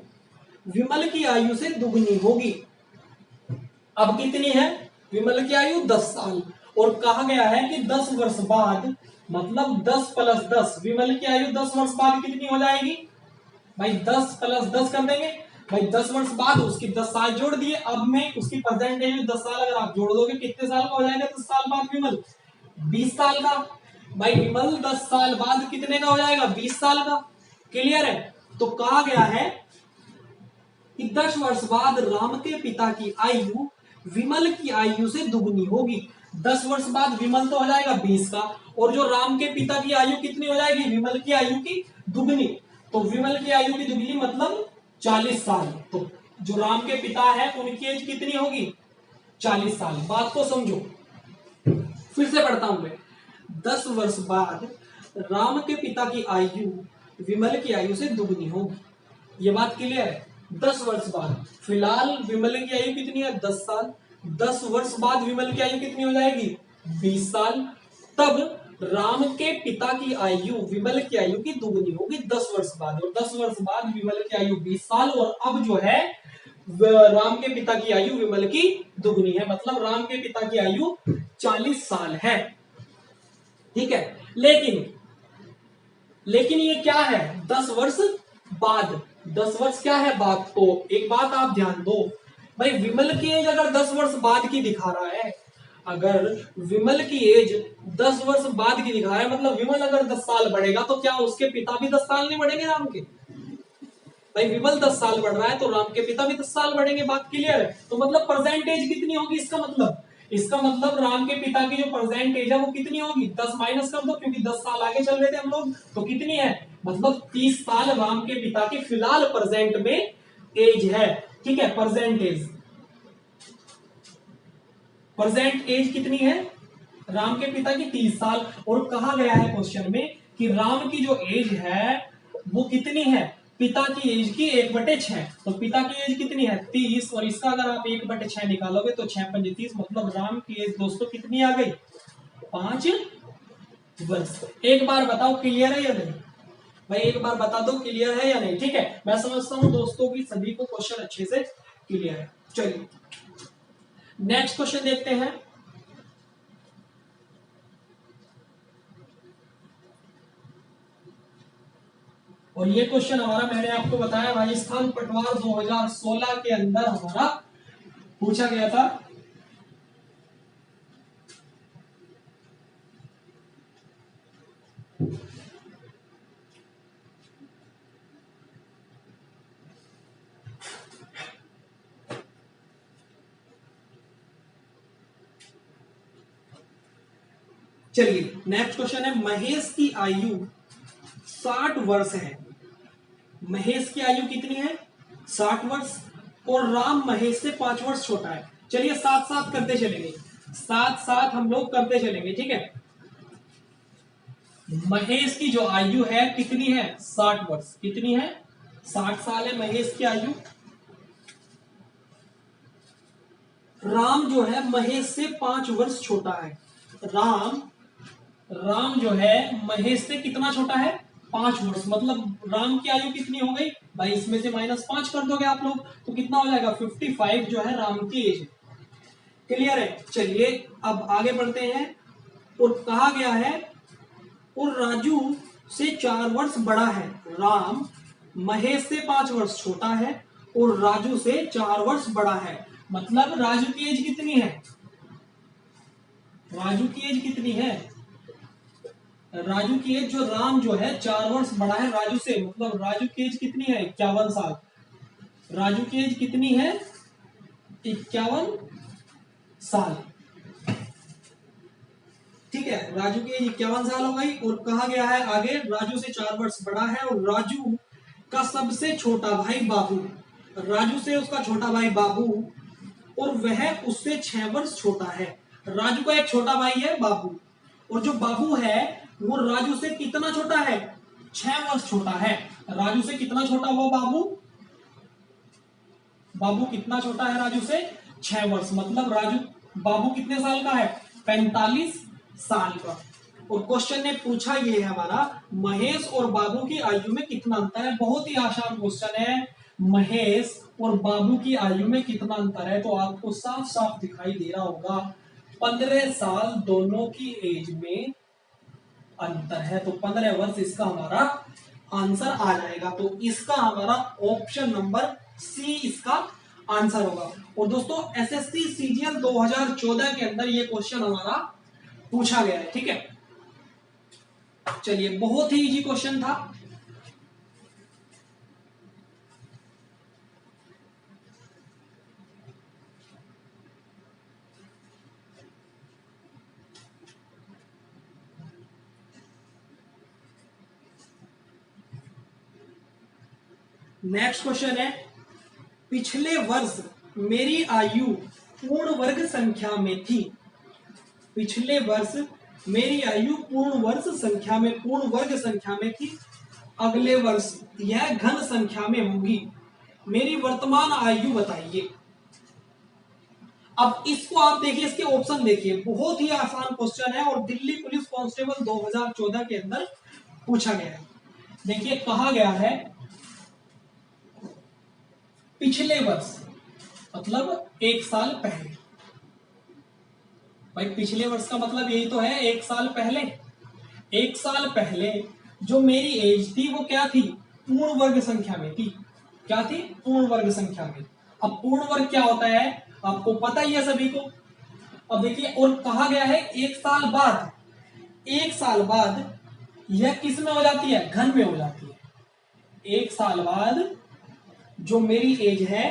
विमल की आयु से दुगनी होगी। अब कितनी है विमल की आयु? 10 साल। और कहा गया है कि 10 वर्ष बाद मतलब 10 प्लस 10, विमल की आयु 10 वर्ष बाद कितनी हो जाएगी भाई? 10 प्लस 10 कर देंगे भाई, 10 वर्ष बाद उसकी 10 साल जोड़ दिए। अब में उसकी प्रेजेंट एज में 10 साल अगर आप जोड़ दोगे कितने साल का हो जाएगा 10 साल बाद विमल? 20 साल का। भाई विमल 10 साल बाद कितने का हो जाएगा? 20 साल का। क्लियर है? तो कहा गया है कि 10 वर्ष बाद राम के पिता की आयु विमल की आयु से दुगनी होगी। 10 वर्ष बाद विमल तो हो जाएगा 20 का, और जो राम के पिता की आयु कितनी हो जाएगी? विमल की आयु की दुगनी। तो विमल की आयु की दुगनी मतलब 40 साल। तो जो राम के पिता है उनकी एज कितनी होगी? 40 साल। बात को समझो, फिर से पढ़ता हूं मैं। 10 वर्ष बाद राम के पिता की आयु विमल की आयु से दुगनी होगी। ये बात क्लियर है? 10 वर्ष बाद, फिलहाल विमल की आयु कितनी है? 10 साल। 10 वर्ष बाद विमल की आयु कितनी हो जाएगी? 20 साल। तब राम के पिता की आयु विमल की आयु की दुगनी होगी 10 वर्ष बाद, और 10 वर्ष बाद विमल की आयु 20 साल, और अब जो है राम के पिता की आयु विमल की दुगनी है, मतलब राम के पिता की आयु 40 साल है। ठीक है, लेकिन ये क्या है? 10 वर्ष बाद। 10 वर्ष क्या है? बाद। तो एक बात आप ध्यान दो भाई, विमल की एज अगर 10 वर्ष बाद की दिखा रहा है, अगर विमल की एज 10 वर्ष बाद की दिखा रहा है, मतलब विमल अगर 10 साल बढ़ेगा तो क्या उसके पिता भी 10 साल नहीं बढ़ेंगे राम के? भाई विमल 10 साल बढ़ रहा है तो राम के पिता भी 10 साल बढ़ेंगे। बात क्लियर है? तो मतलब परसेंटेज कितनी होगी? इसका मतलब राम के पिता की जो परसेंटेज है वो कितनी होगी? 10 माइनस कर दो, क्योंकि 10 साल आगे चल रहे थे हम लोग, तो कितनी है? मतलब 30 साल राम के पिता की फिलहाल प्रेजेंट में एज है। ठीक है, प्रेजेंट एज कितनी है? राम के पिता की 30 साल। और कहा गया है क्वेश्चन में कि राम की जो एज है वो कितनी है? पिता की एज की 1/6। तो पिता की एज कितनी है? 30, और इसका अगर आप 1/6 निकालोगे तो 6 पंजे 30, मतलब राम की एज दोस्तों कितनी आ गई? 5 वर्ष। एक बार बताओ क्लियर है या नहीं भाई? एक बार बता दो क्लियर है या नहीं? ठीक है, मैं समझता हूं दोस्तों की सभी को क्वेश्चन अच्छे से क्लियर है। चलिए नेक्स्ट क्वेश्चन देखते हैं। और ये क्वेश्चन हमारा, मैंने आपको बताया, राजस्थान पटवार 2016 के अंदर हमारा पूछा गया था। चलिए नेक्स्ट क्वेश्चन है, महेश की आयु 60 वर्ष है। महेश की आयु कितनी है? 60 वर्ष, और राम महेश से 5 वर्ष छोटा है। चलिए साथ साथ करते चलेंगे, साथ साथ हम लोग करते चलेंगे। ठीक है, महेश की जो आयु है कितनी है? 60 वर्ष। कितनी है? 60 साल है महेश की आयु। राम जो है महेश से 5 वर्ष छोटा है। राम जो है महेश से कितना छोटा है? 5 वर्ष। मतलब राम की आयु कितनी हो गई भाई? इसमें से -5 कर दोगे आप लोग तो कितना हो जाएगा? 55 जो है राम की एज। क्लियर है? चलिए अब आगे बढ़ते हैं। और कहा गया है, और राजू से 4 वर्ष बड़ा है। राम महेश से 5 वर्ष छोटा है और राजू से 4 वर्ष बड़ा है। मतलब राजू की एज कितनी है? राजू की एज कितनी है? राजू की एज, जो राम जो है 4 वर्ष बड़ा है राजू से, मतलब राजू की एज कितनी है? 51 साल। राजू की एज कितनी है? 51 साल। ठीक है, राजू की एज 51 साल हो गई। और कहा गया है आगे, राजू से 4 वर्ष बड़ा है और राजू का सबसे छोटा भाई बाबू, राजू से उसका छोटा भाई बाबू, और वह उससे 6 वर्ष छोटा है। राजू का एक छोटा भाई है बाबू, और जो बाबू है वो राजू से कितना छोटा है? 6 वर्ष छोटा है। राजू से कितना छोटा हुआ बाबू? बाबू कितना छोटा है राजू से? 6 वर्ष। मतलब बाबू कितने साल का है? 45 साल का। और क्वेश्चन ने पूछा ये है हमारा, महेश और बाबू की आयु में कितना अंतर है। बहुत ही आसान क्वेश्चन है, महेश और बाबू की आयु में कितना अंतर है। तो आपको साफ साफ दिखाई दे रहा होगा, 15 साल दोनों की एज में अंतर है। तो 15 वर्ष इसका हमारा आंसर आ जाएगा। तो इसका हमारा ऑप्शन नंबर सी इसका आंसर होगा। और दोस्तों एसएससी सीजीएल 2014 के अंदर ये क्वेश्चन हमारा पूछा गया है। ठीक है, चलिए बहुत ही इजी क्वेश्चन था। नेक्स्ट क्वेश्चन है, पिछले वर्ष मेरी आयु पूर्ण वर्ग संख्या में थी। पिछले वर्ष मेरी आयु पूर्ण वर्ग संख्या में थी। अगले वर्ष यह घन संख्या में होगी। मेरी वर्तमान आयु बताइए। अब इसको आप देखिए, इसके ऑप्शन देखिए, बहुत ही आसान क्वेश्चन है और दिल्ली पुलिस कांस्टेबल 2014 के अंदर पूछा गया है। देखिए कहा गया है पिछले वर्ष मतलब एक साल पहले। भाई पिछले वर्ष का मतलब यही तो है, एक साल पहले। एक साल पहले जो मेरी एज थी वो क्या थी? पूर्ण वर्ग संख्या में थी। क्या थी? पूर्ण वर्ग संख्या में। अब पूर्ण वर्ग क्या होता है आपको पता ही है सभी को। अब देखिए, और कहा गया है एक साल बाद, एक साल बाद यह किस में हो जाती है? घन में हो जाती है। एक साल बाद जो मेरी एज है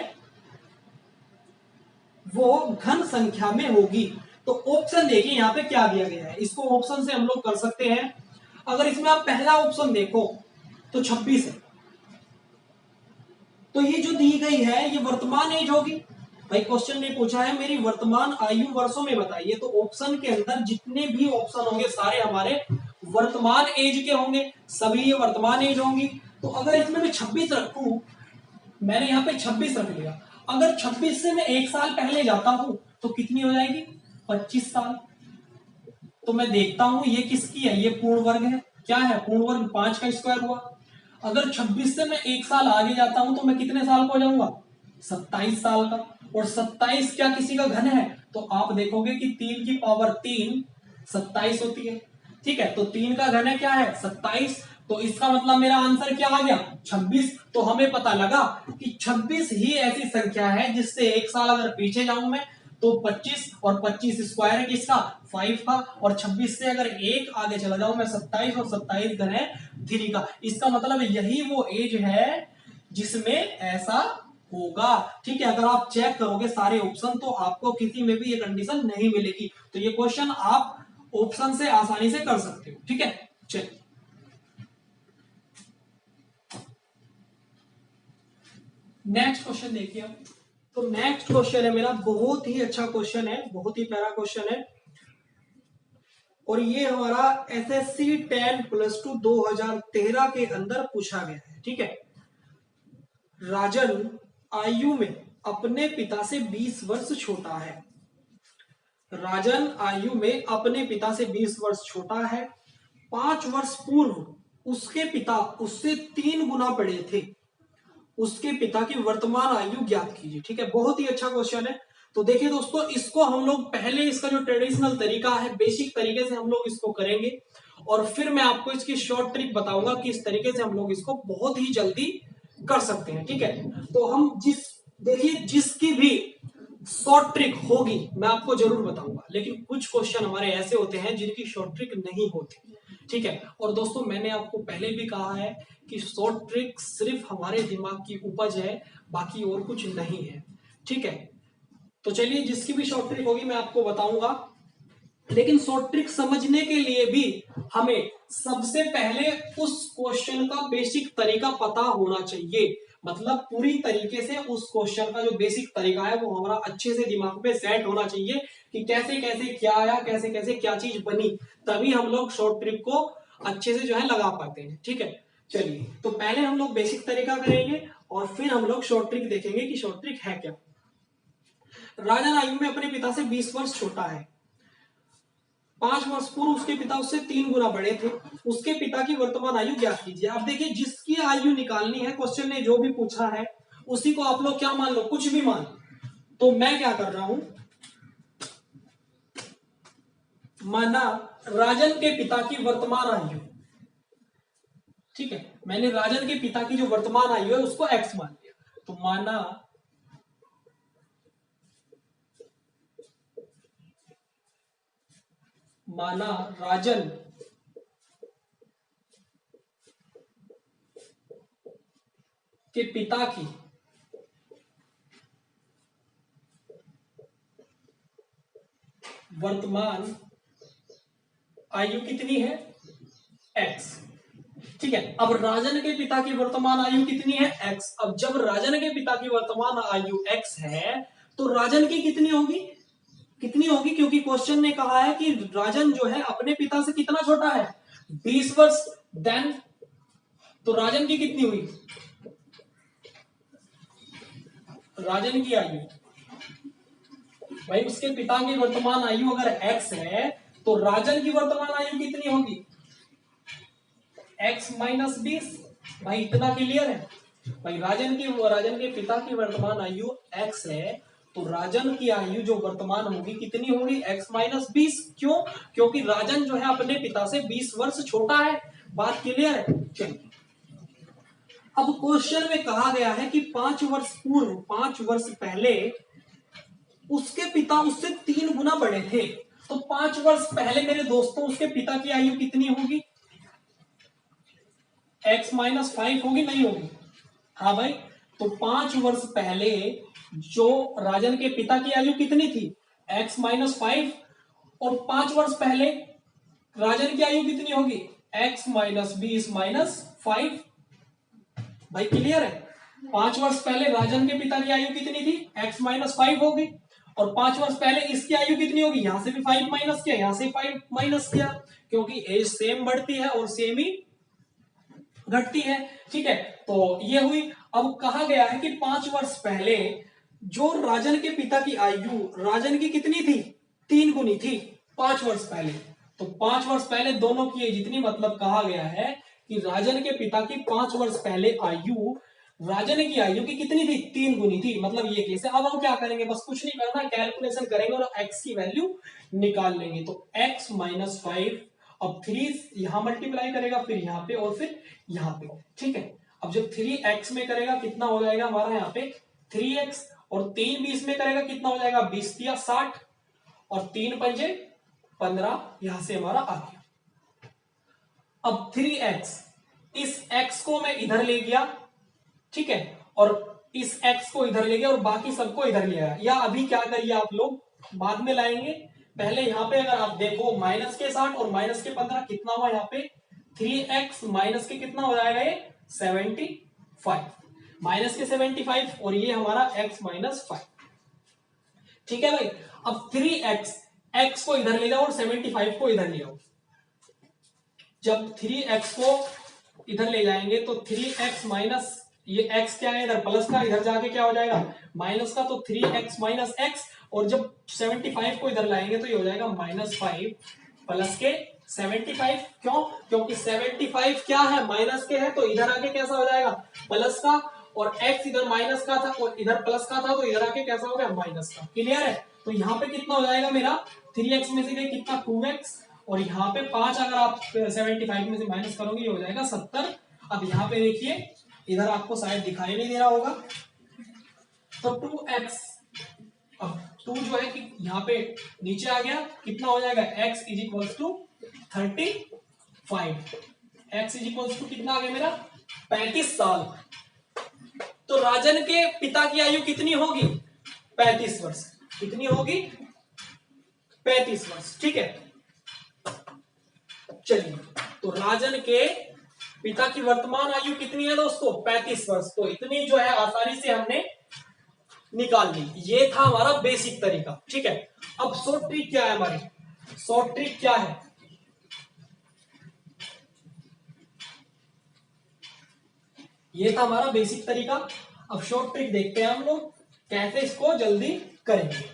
वो घन संख्या में होगी। तो ऑप्शन देखिए यहां पे क्या दिया गया है, इसको ऑप्शन से हम लोग कर सकते हैं। अगर इसमें आप पहला ऑप्शन देखो तो 26 है। तो ये जो दी गई है ये वर्तमान एज होगी। भाई क्वेश्चन ने पूछा है मेरी वर्तमान आयु वर्षों में बताइए, तो ऑप्शन के अंदर जितने भी ऑप्शन होंगे सारे हमारे वर्तमान एज के होंगे, सभी ये वर्तमान एज होंगी। तो अगर इसमें मैं 26 रखूं, मैंने यहाँ पे 26 रख लिया, अगर 26 से मैं एक साल पहले जाता हूं तो कितनी हो जाएगी? 25 साल। तो मैं देखता हूं ये किसकी है, ये पूर्ण वर्ग है। क्या है? पूर्ण वर्ग 5 का स्क्वायर हुआ। अगर 26 से मैं एक साल आगे जाता हूं तो मैं कितने साल को हो जाऊंगा? 27 साल का। और 27 क्या किसी का घन है? तो आप देखोगे कि 3 की पावर 3 27 होती है। ठीक है, तो 3 का घन है क्या है? 27। तो इसका मतलब मेरा आंसर क्या आ गया? 26। तो हमें पता लगा कि 26 ही ऐसी संख्या है जिससे एक साल अगर पीछे जाऊं मैं तो 25, और 25 स्क्वायर है किसका? 5 का। और 26 से अगर एक आगे चला जाऊं मैं 27, और 27 घन है 3 का। इसका मतलब यही वो एज है जिसमें ऐसा होगा। ठीक है, अगर आप चेक करोगे सारे ऑप्शन तो आपको किसी में भी ये कंडीशन नहीं मिलेगी। तो ये क्वेश्चन आप ऑप्शन से आसानी से कर सकते हो। ठीक है, चलिए नेक्स्ट क्वेश्चन देखिए। तो नेक्स्ट क्वेश्चन है मेरा, बहुत ही अच्छा क्वेश्चन है, बहुत ही प्यारा क्वेश्चन है। और ये हमारा एसएससी 10+2 2013 के अंदर पूछा गया है। ठीक है, राजन आयु में अपने पिता से 20 वर्ष छोटा है। राजन आयु में अपने पिता से 20 वर्ष छोटा है। 5 वर्ष पूर्व उसके पिता उससे 3 गुना बड़े थे। उसके पिता की वर्तमान आयु ज्ञात कीजिए। ठीक है, बहुत ही अच्छा क्वेश्चन है। तो देखिए दोस्तों, इसको हम लोग पहले इसका जो ट्रेडिशनल तरीका है, बेसिक तरीके से हम लोग इसको करेंगे, और फिर मैं आपको इसकी शॉर्ट ट्रिक बताऊंगा कि इस तरीके से हम लोग इसको बहुत ही जल्दी कर सकते हैं। ठीक है, तो हम देखिए जिसकी भी शॉर्ट ट्रिक होगी मैं आपको जरूर बताऊंगा, लेकिन कुछ क्वेश्चन हमारे ऐसे होते हैं जिनकी शॉर्ट ट्रिक नहीं होती। ठीक है, और दोस्तों मैंने आपको पहले भी कहा है कि शॉर्ट ट्रिक सिर्फ हमारे दिमाग की उपज है, बाकी और कुछ नहीं है। ठीक है, तो चलिए जिसकी भी शॉर्ट ट्रिक होगी मैं आपको बताऊंगा, लेकिन शॉर्ट ट्रिक समझने के लिए भी हमें सबसे पहले उस क्वेश्चन का बेसिक तरीका पता होना चाहिए। मतलब पूरी तरीके से उस क्वेश्चन का जो बेसिक तरीका है वो हमारा अच्छे से दिमाग पे सेट होना चाहिए कि कैसे कैसे क्या आया, कैसे कैसे क्या चीज बनी, तभी हम लोग शॉर्ट ट्रिक को अच्छे से जो है लगा पाते हैं। ठीक है, चलिए तो पहले हम लोग बेसिक तरीका करेंगे और फिर हम लोग शॉर्ट ट्रिक देखेंगे कि शॉर्ट ट्रिक है क्या। राजन आयु में अपने पिता से 20 वर्ष छोटा है। 5 वर्ष पूर्व उसके पिता उससे 3 गुना बड़े थे। उसके पिता की वर्तमान आयु ज्ञात कीजिए। आप देखिए जिसकी आयु निकालनी है, क्वेश्चन ने जो भी पूछा है उसी को आप लोग क्या मान लो, कुछ भी मान। तो मैं क्या कर रहा हूं, माना राजन के पिता की वर्तमान आयु, ठीक है, मैंने राजन के पिता की जो वर्तमान आयु है उसको x मान लिया, तो माना राजन के पिता की वर्तमान आयु कितनी है x, ठीक है। अब राजन के पिता की वर्तमान आयु कितनी है x, अब जब राजन के पिता की वर्तमान आयु x है तो राजन की कितनी होगी, क्योंकि क्वेश्चन ने कहा है कि राजन जो है अपने पिता से कितना छोटा है 20 वर्ष, देन तो राजन की कितनी हुई, राजन की आयु, भाई उसके पिता की वर्तमान आयु अगर x है तो राजन की वर्तमान आयु कितनी होगी x माइनस 20, भाई इतना क्लियर है। भाई राजन के पिता की वर्तमान आयु x है तो राजन की आयु जो वर्तमान होगी कितनी होगी x माइनस 20, क्यों, क्योंकि राजन जो है अपने पिता से 20 वर्ष छोटा है, बात क्लियर है। चलिए अब क्वेश्चन में कहा गया है कि 5 वर्ष पूर्व, 5 वर्ष पहले उसके पिता उससे 3 गुना बड़े थे, तो 5 वर्ष पहले मेरे दोस्तों उसके पिता की आयु कितनी होगी x माइनस 5 होगी, नहीं होगी, हाँ भाई, तो 5 वर्ष पहले जो राजन के पिता की आयु कितनी थी x माइनस 5, और 5 वर्ष पहले राजन की आयु कितनी होगी x माइनस 20 माइनस 5, भाई क्लियर है। 5 वर्ष पहले राजन के पिता की आयु कितनी थी x माइनस 5 होगी, और 5 वर्ष पहले इसकी आयु कितनी होगी, यहां से भी 5 माइनस किया, यहां से 5 माइनस किया, क्योंकि एज सेम बढ़ती है और सेम ही घटती है, ठीक है। तो ये हुई। अब कहा गया है कि 5 वर्ष पहले जो राजन के पिता की आयु राजन की कितनी थी 3 गुनी थी 5 वर्ष पहले, तो 5 वर्ष पहले दोनों की एज जितनी, मतलब कहा गया है कि राजन के पिता की 5 वर्ष पहले आयु राजन की आयु की कितनी थी 3 गुनी थी, मतलब ये केस है। अब हम क्या करेंगे, बस कुछ नहीं करना, कैलकुलेशन करेंगे और x की वैल्यू निकाल लेंगे, तो x माइनस 5, अब 3 यहां मल्टीप्लाई करेगा, फिर यहाँ पे और फिर यहाँ पे, ठीक है। अब जब 3x में करेगा कितना हो जाएगा हमारा यहाँ पे 3x, और 3 भी इसमें करेगा कितना हो जाएगा 20 या 60, और 3 पंजे 15, यहां से हमारा आ गया। अब 3x, इस x को मैं इधर ले गया, ठीक है, और इस x को इधर ले गया और बाकी सबको इधर ले आया, या अभी क्या करिए आप लोग बाद में लाएंगे, पहले यहां पे अगर आप देखो माइनस के 60 और माइनस के 15 कितना हुआ यहाँ पे 3x माइनस के कितना हो जाएगा ये 75, माइनस के 75 और ये हमारा x माइनस 5, ठीक है भाई। अब 3x, x को इधर ले जाओ और 75 को इधर ले आओ, जब 3x को इधर ले जाएंगे तो 3x माइनस ये x क्या है इधर प्लस का, इधर जाके क्या हो जाएगा माइनस का, तो 3x माइनस x, और जब 75 को इधर लाएंगे तो ये हो जाएगा माइनस 5 प्लस के 75, क्यों, क्योंकि 75 क्या है माइनस के है, तो इधर आके कैसा हो जाएगा प्लस का, और x इधर माइनस का था और इधर प्लस का था, तो इधर आके कैसा हो गया माइनस का, क्लियर है। तो यहाँ पे कितना हो जाएगा मेरा 3x में से गए कितना 2x, और यहाँ पे 5 अगर आप 75 में से माइनस करोगे ये हो जाएगा 70। अब यहाँ पे देखिए इधर आपको शायद दिखाई नहीं दे रहा होगा, तो 2x, अब 2 जो है कि यहाँ पे नीचे आ गया, कितना हो जाएगा x is equals to 35, x is equals to कितना आ गया मेरा 35 साल। तो राजन के पिता की आयु कितनी होगी 35 वर्ष, कितनी होगी 35 वर्ष, ठीक है। चलिए, तो राजन के पिता की वर्तमान आयु कितनी है दोस्तों 35 वर्ष, तो इतनी जो है आसानी से हमने निकाल ली। ये था हमारा बेसिक तरीका, ठीक है। अब शॉर्ट ट्रिक क्या है हमारी, शॉर्ट ट्रिक क्या है, ये था हमारा बेसिक तरीका। अब शॉर्ट ट्रिक देखते हैं हम लोग कैसे इसको जल्दी करेंगे।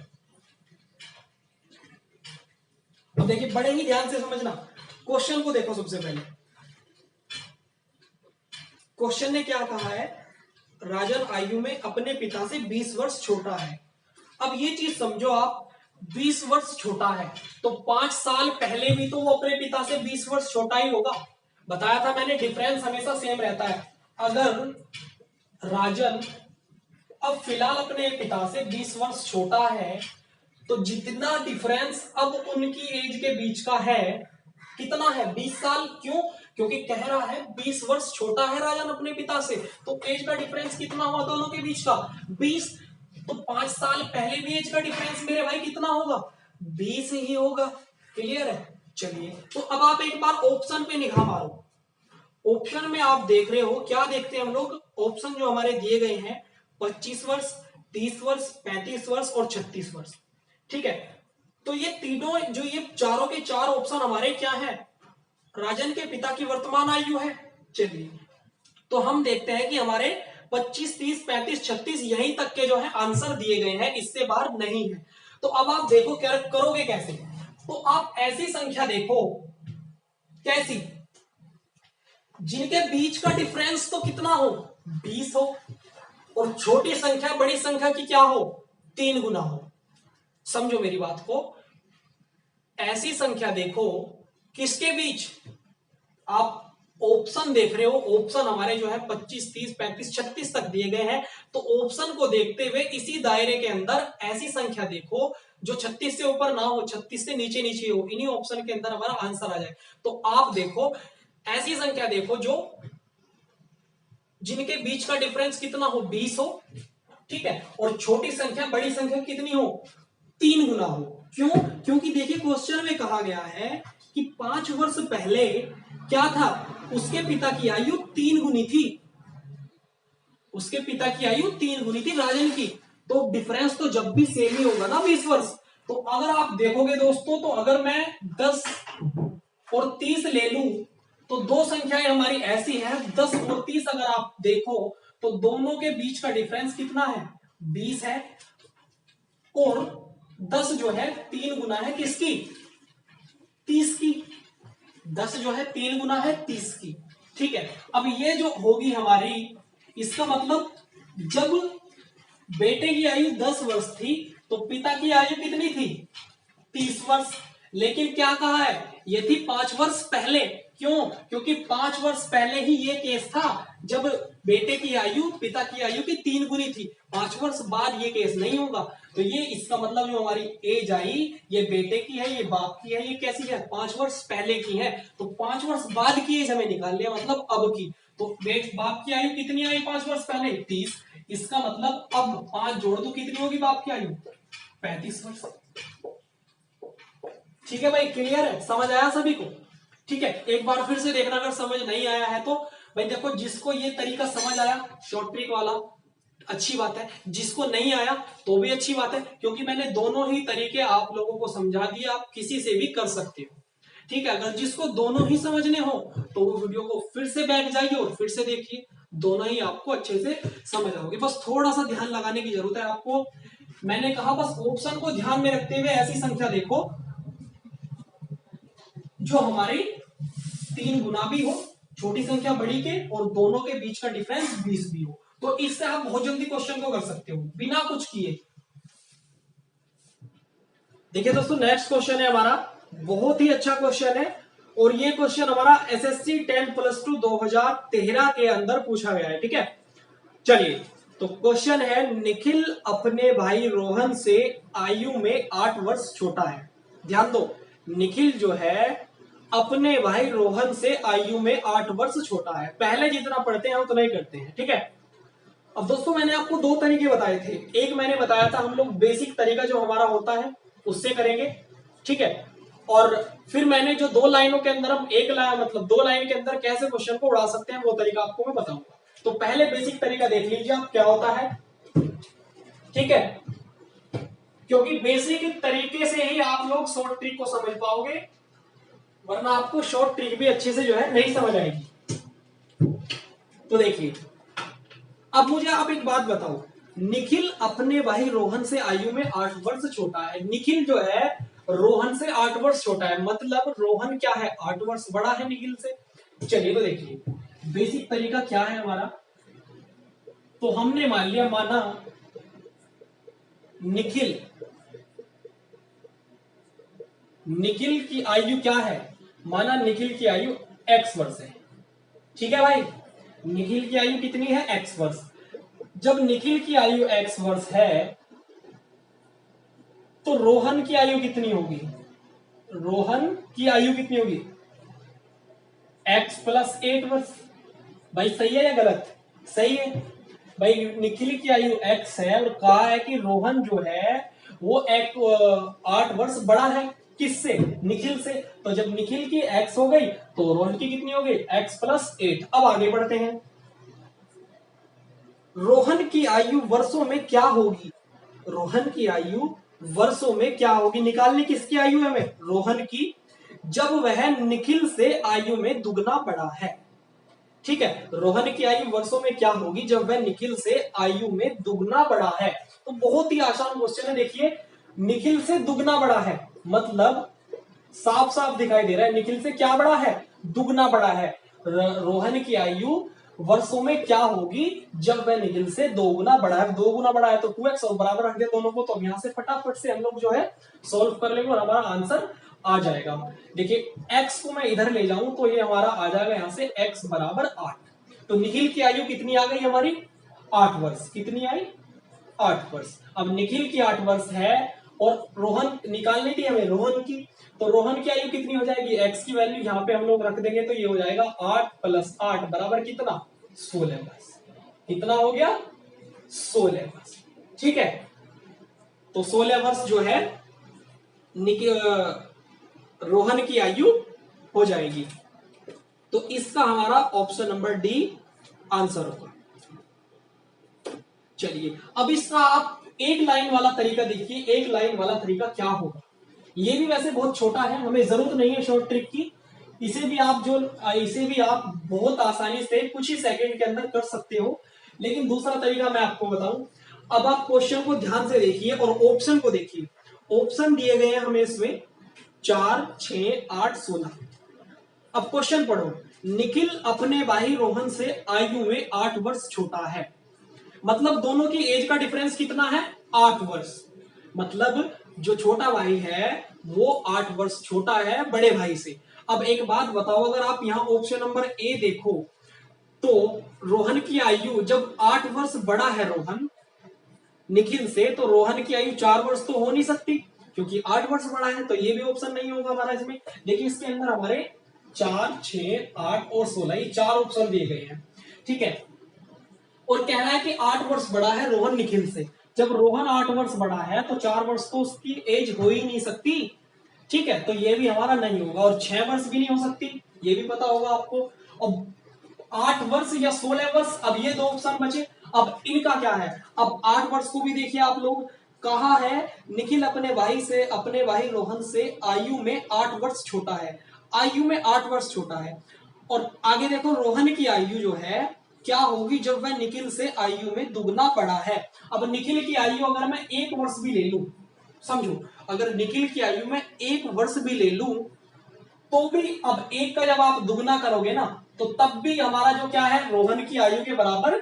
अब देखिए बड़े ही ध्यान से समझना, क्वेश्चन को देखो। सबसे पहले क्वेश्चन ने क्या कहा है, राजन आयु में अपने पिता से 20 वर्ष छोटा है। अब ये चीज समझो आप, 20 वर्ष छोटा है, तो 5 साल पहले भी तो वो अपने पिता से 20 वर्ष छोटा ही होगा। बताया था मैंने, डिफरेंस हमेशा सेम रहता है। अगर राजन अब फिलहाल अपने पिता से 20 वर्ष छोटा है, तो जितना डिफरेंस अब उनकी एज के बीच का है, कितना है? 20 साल। क्यों? क्योंकि कह रहा है 20 वर्ष छोटा है राजन अपने पिता से, तो एज का डिफरेंस कितना हुआ दोनों के बीच का? 20। तो 5 साल पहले भी एज का डिफरेंस मेरे भाई कितना होगा? 20 ही होगा। क्लियर है? चलिए, तो अब आप एक बार ऑप्शन पे निगाह मारो। ऑप्शन में आप देख रहे हो, क्या देखते हैं हम लोग? ऑप्शन जो हमारे दिए गए हैं 25 वर्ष, 30 वर्ष, 35 वर्ष और 36 वर्ष। ठीक है, तो ये तीनों जो ये चारों के चार ऑप्शन हमारे क्या है? राजन के पिता की वर्तमान आयु है। चलिए, तो हम देखते हैं कि हमारे 25, 30, 35, 36 यहीं तक के जो है आंसर दिए गए हैं, इससे बाहर नहीं है। तो अब आप देखो क्या करोगे कैसे? तो आप ऐसी संख्या देखो, कैसी? जिनके बीच का डिफरेंस तो कितना हो? 20 हो, और छोटी संख्या बड़ी संख्या की क्या हो? 3 गुना हो। समझो मेरी बात को। ऐसी संख्या देखो किसके बीच? आप ऑप्शन देख रहे हो, ऑप्शन हमारे जो है 25, 30, 35, 36 तक दिए गए हैं। तो ऑप्शन को देखते हुए इसी दायरे के अंदर ऐसी संख्या देखो जो 36 से ऊपर ना हो, 36 से नीचे नीचे हो, इन्हीं ऑप्शन के अंदर हमारा आंसर आ जाए। तो आप देखो, ऐसी संख्या देखो जो जिनके बीच का डिफरेंस कितना हो? 20 हो। ठीक है, और छोटी संख्या बड़ी संख्या कितनी हो? 3 गुना हो। क्यों? क्योंकि देखिए क्वेश्चन में कहा गया है कि 5 वर्ष पहले क्या था? उसके पिता की आयु 3 गुनी थी। उसके पिता की आयु 3 गुनी थी राजन की। तो डिफरेंस तो जब भी सेम ही होगा ना, 20 वर्ष। तो अगर आप देखोगे दोस्तों, तो अगर मैं 10 और 30 ले लूं, तो दो संख्याएं हमारी ऐसी हैं, 10 और 30 अगर आप देखो तो दोनों के बीच का डिफरेंस कितना है? 20 है। और 10 जो है 3 गुना है किसकी? 30 की। 10 जो है 3 गुना है 30 की। ठीक है, अब ये जो होगी हमारी, इसका मतलब जब बेटे की आयु 10 वर्ष थी तो पिता की आयु कितनी थी? 30 वर्ष। लेकिन क्या कहा है? ये थी 5 वर्ष पहले। क्यों? क्योंकि 5 वर्ष पहले ही ये केस था जब बेटे की आयु पिता की आयु की 3 गुनी थी। 5 वर्ष बाद ये केस नहीं होगा। तो ये इसका मतलब जो हमारी एज आई, ये बेटे की है, ये बाप की है, ये कैसी है? 5 वर्ष पहले की है। तो 5 वर्ष बाद की एज हमें निकाल लिया, मतलब अब की। तो बाप की आयु कितनी आई 5 वर्ष पहले? 30। इसका मतलब अब 5 जोड़ दो, कितनी होगी बाप की आयु? 35 वर्ष। ठीक है भाई, क्लियर है? समझ आया सभी को? ठीक है, एक बार फिर से देखना, अगर समझ नहीं आया है तो भाई देखो, जिसको ये तरीका समझ आया शॉर्ट ट्रिक वाला, अच्छी बात है। जिसको नहीं आया तो भी अच्छी बात है, क्योंकि मैंने दोनों ही तरीके आप लोगों को समझा दिए, आप किसी से भी कर सकते हो। ठीक है, अगर जिसको दोनों ही समझने हो तो वो वीडियो को फिर से बैठ जाइए और फिर से देखिए, दोनों ही आपको अच्छे से समझ आओगे। बस थोड़ा सा ध्यान लगाने की जरूरत है आपको। मैंने कहा बस ऑप्शन को ध्यान में रखते हुए ऐसी संख्या देखो जो हमारी 3 गुना भी हो, छोटी संख्या बड़ी के, और दोनों के बीच का डिफरेंस 20 भी हो। तो इससे आप बहुत जल्दी क्वेश्चन को कर सकते हो बिना कुछ किए। देखिए दोस्तों, नेक्स्ट क्वेश्चन है हमारा, बहुत ही अच्छा क्वेश्चन है, और ये क्वेश्चन हमारा एसएससी 10+2 2013 के अंदर पूछा गया है। ठीक है, चलिए, तो क्वेश्चन है, निखिल अपने भाई रोहन से आयु में 8 वर्ष छोटा है। ध्यान दो, निखिल जो है अपने भाई रोहन से आयु में 8 वर्ष छोटा है। पहले जितना पढ़ते हैं उतना ही करते हैं। ठीक है, अब दोस्तों मैंने आपको दो तरीके बताए थे। एक मैंने बताया था हम लोग बेसिक तरीका जो हमारा होता है उससे करेंगे। ठीक है, और फिर मैंने जो 2 लाइनों के अंदर हम एक लाइन मतलब 2 लाइन के अंदर कैसे क्वेश्चन को उड़ा सकते हैं वो तरीका आपको मैं बताऊंगा। तो पहले बेसिक तरीका देख लीजिए आप क्या होता है। ठीक है, क्योंकि बेसिक तरीके से ही आप लोग शॉर्ट ट्रिक को समझ पाओगे, वरना आपको शॉर्ट ट्रिक भी अच्छे से जो है नहीं समझ आएगी। तो देखिए, अब मुझे आप एक बात बताओ, निखिल अपने भाई रोहन से आयु में 8 वर्ष छोटा है। निखिल जो है रोहन से 8 वर्ष छोटा है, मतलब रोहन क्या है? 8 वर्ष बड़ा है निखिल से। चलिए, तो देखिए बेसिक तरीका क्या है हमारा। तो हमने मान लिया, माना निखिल निखिल की आयु क्या है, माना निखिल की आयु x वर्ष है, ठीक है भाई, निखिल की आयु कितनी है x वर्ष। जब निखिल की आयु x वर्ष है तो रोहन की आयु कितनी होगी, रोहन की आयु कितनी होगी x प्लस 8 वर्ष। भाई सही है या गलत, सही है भाई। निखिल की आयु x है और कहा है कि रोहन जो है वो 8 वर्ष बड़ा है किससे, निखिल से। तो जब निखिल की x हो गई तो रोहन की कितनी हो गई x प्लस 8। अब आगे बढ़ते हैं, रोहन की आयु वर्षों में क्या होगी, रोहन की आयु वर्षों में क्या होगी, निकालने किसकी आयु है हमें, रोहन की, जब वह निखिल से आयु में दुगना बड़ा है। ठीक है, रोहन की आयु वर्षों में क्या होगी जब वह निखिल से आयु में दुगना बड़ा है। तो बहुत ही आसान क्वेश्चन है, देखिए निखिल से दुगना बड़ा है मतलब साफ साफ दिखाई दे रहा है निखिल से क्या बड़ा है, दुगना बड़ा है। रोहन की आयु वर्षों में क्या होगी जब वह निखिल से दो गुना बड़ा है, दो गुना बड़ा है तो 2x और बराबर रख दे दोनों को, तो यहां से फटाफट से हम लोग जो है सॉल्व कर लेंगे और हमारा आंसर आ जाएगा। देखिए x को मैं इधर ले जाऊं तो ये हमारा आ जाएगा यहां से x बराबर 8। तो निखिल की आयु कितनी आ गई हमारी 8 वर्ष, कितनी आई 8 वर्ष। अब निखिल की 8 वर्ष है और रोहन निकालनी थी हमें रोहन की, तो रोहन की आयु कितनी हो जाएगी, x की वैल्यू यहाँ पे हम लोग रख देंगे तो ये हो जाएगा 8 प्लस 8 बराबर कितना 16 वर्ष। कितना हो गया 16 वर्ष, ठीक है। तो 16 वर्ष जो है रोहन की आयु हो जाएगी। तो इसका हमारा ऑप्शन नंबर डी आंसर होगा। चलिए अब इसका आप एक लाइन वाला तरीका देखिए, एक लाइन वाला तरीका क्या होगा। ये भी वैसे बहुत छोटा है, हमें जरूरत नहीं है शॉर्ट ट्रिक की, इसे भी आप बहुत आसानी से कुछ ही सेकंड के अंदर कर सकते हो। लेकिन दूसरा तरीका मैं आपको बताऊं, अब आप क्वेश्चन को ध्यान से देखिए और ऑप्शन को देखिए। ऑप्शन दिए गए हैं हमें इसमें 4, 6, 8, 16। अब क्वेश्चन पढ़ो, निखिल अपने भाई रोहन से आयु में 8 वर्ष छोटा है, मतलब दोनों की एज का डिफरेंस कितना है 8 वर्ष। मतलब जो छोटा भाई है वो 8 वर्ष छोटा है बड़े भाई से। अब एक बात बताओ, अगर आप यहां ऑप्शन नंबर ए देखो तो रोहन की आयु जब 8 वर्ष बड़ा है रोहन निखिल से, तो रोहन की आयु 4 वर्ष तो हो नहीं सकती क्योंकि 8 वर्ष बड़ा है, तो ये भी ऑप्शन नहीं होगा हमारा इसमें। देखिए इसके अंदर हमारे 4, 6, 8 और 16 ये 4 ऑप्शन दिए गए हैं, ठीक है। और कह रहा है कि 8 वर्ष बड़ा है रोहन निखिल से। जब रोहन 8 वर्ष बड़ा है तो 4 वर्ष तो उसकी एज हो ही नहीं सकती, ठीक है। तो ये भी हमारा नहीं होगा और 6 वर्ष भी नहीं हो सकती, ये भी पता होगा आपको। अब 8 वर्ष या 16 वर्ष, अब ये दो ऑप्शन बचे। अब इनका क्या है, अब 8 वर्ष को भी देखिए आप लोग, कहा है निखिल अपने भाई रोहन से आयु में 8 वर्ष छोटा है, आयु में 8 वर्ष छोटा है। और आगे देखो रोहन की आयु जो है क्या होगी जब वह निखिल से आयु में दुगना बड़ा है। अब निखिल की आयु अगर मैं 1 वर्ष भी ले लूं, समझो अगर निखिल की आयु में 1 वर्ष भी ले लूं तो भी अब 1 का जब आप दुगना करोगे ना तो तब भी हमारा जो क्या है रोहन की आयु के बराबर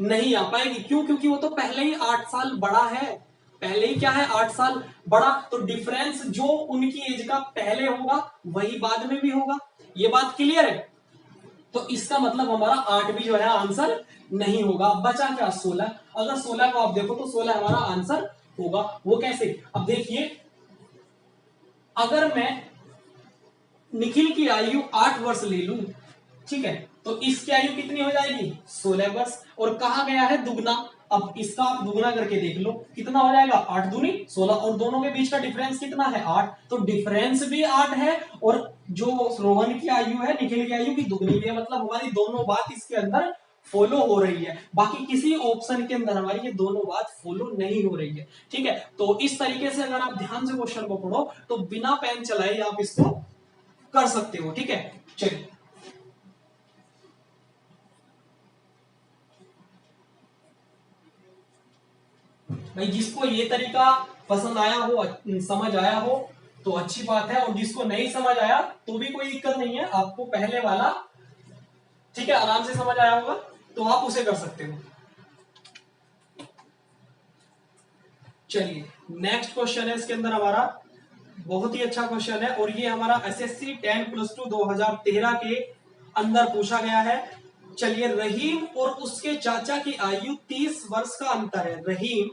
नहीं आ पाएगी। क्यों, क्योंकि वो तो पहले ही 8 साल बड़ा है, पहले ही क्या है 8 साल बड़ा, तो डिफरेंस जो उनकी एज का पहले होगा वही बाद में भी होगा। ये बात क्लियर है। तो इसका मतलब हमारा 8 भी जो है आंसर नहीं होगा। बचा क्या 16। अगर 16 को आप देखो तो 16 हमारा आंसर होगा। वो कैसे, अब देखिए अगर मैं निखिल की आयु 8 वर्ष ले लूं, ठीक है, तो इसकी आयु कितनी हो जाएगी 16 वर्ष। और कहा गया है दुगना, अब इसका आप दुगना करके देख लो कितना हो जाएगा 8 दूनी 16, और दोनों के बीच का डिफरेंस कितना है 8, तो डिफरेंस भी 8 है और जो रोहन की आयु है निखिल की आयु की दुगनी भी है। मतलब हमारी दोनों बात इसके अंदर फॉलो हो रही है, बाकी किसी ऑप्शन के अंदर हमारी ये दोनों बात फॉलो नहीं हो रही है, ठीक है। तो इस तरीके से अगर आप ध्यान से क्वेश्चन को पढ़ो तो बिना पेन चलाए आप इसको कर सकते हो, ठीक है। चलिए भाई जिसको ये तरीका पसंद आया हो, समझ आया हो तो अच्छी बात है, और जिसको नहीं समझ आया तो भी कोई दिक्कत नहीं है, आपको पहले वाला ठीक है आराम से समझ आया होगा तो आप उसे कर सकते हो। चलिए नेक्स्ट क्वेश्चन है इसके अंदर हमारा बहुत ही अच्छा क्वेश्चन है और ये हमारा एसएससी 10+2 2013 के अंदर पूछा गया है। चलिए, रहीम और उसके चाचा की आयु 30 वर्ष का अंतर है। रहीम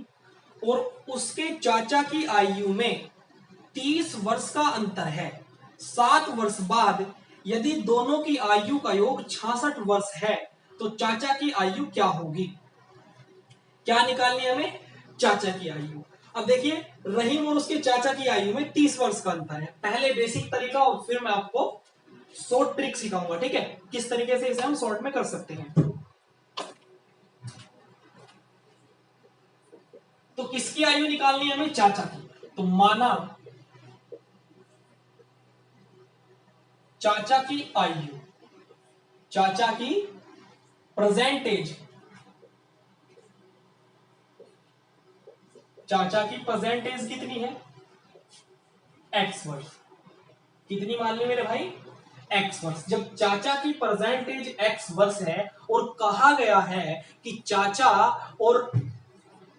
और उसके चाचा की आयु में 30 वर्ष का अंतर है। 7 वर्ष बाद यदि दोनों की आयु का योग 66 वर्ष है तो चाचा की आयु क्या होगी? क्या निकालनी है हमें? चाचा की आयु। अब देखिए, रहीम और उसके चाचा की आयु में 30 वर्ष का अंतर है। पहले बेसिक तरीका और फिर मैं आपको शॉर्ट ट्रिक सिखाऊंगा, ठीक है, किस तरीके से इसे हम शॉर्ट में कर सकते हैं। तो किसकी आयु निकालनी है हमें? चाचा की। तो माना चाचा की आयु, चाचा की प्रेजेंट एज, चाचा की प्रेजेंट एज कितनी है? एक्स वर्ष। कितनी मान ली मेरे भाई? एक्स वर्ष। जब चाचा की प्रेजेंट एज एक्स वर्ष है और कहा गया है कि चाचा और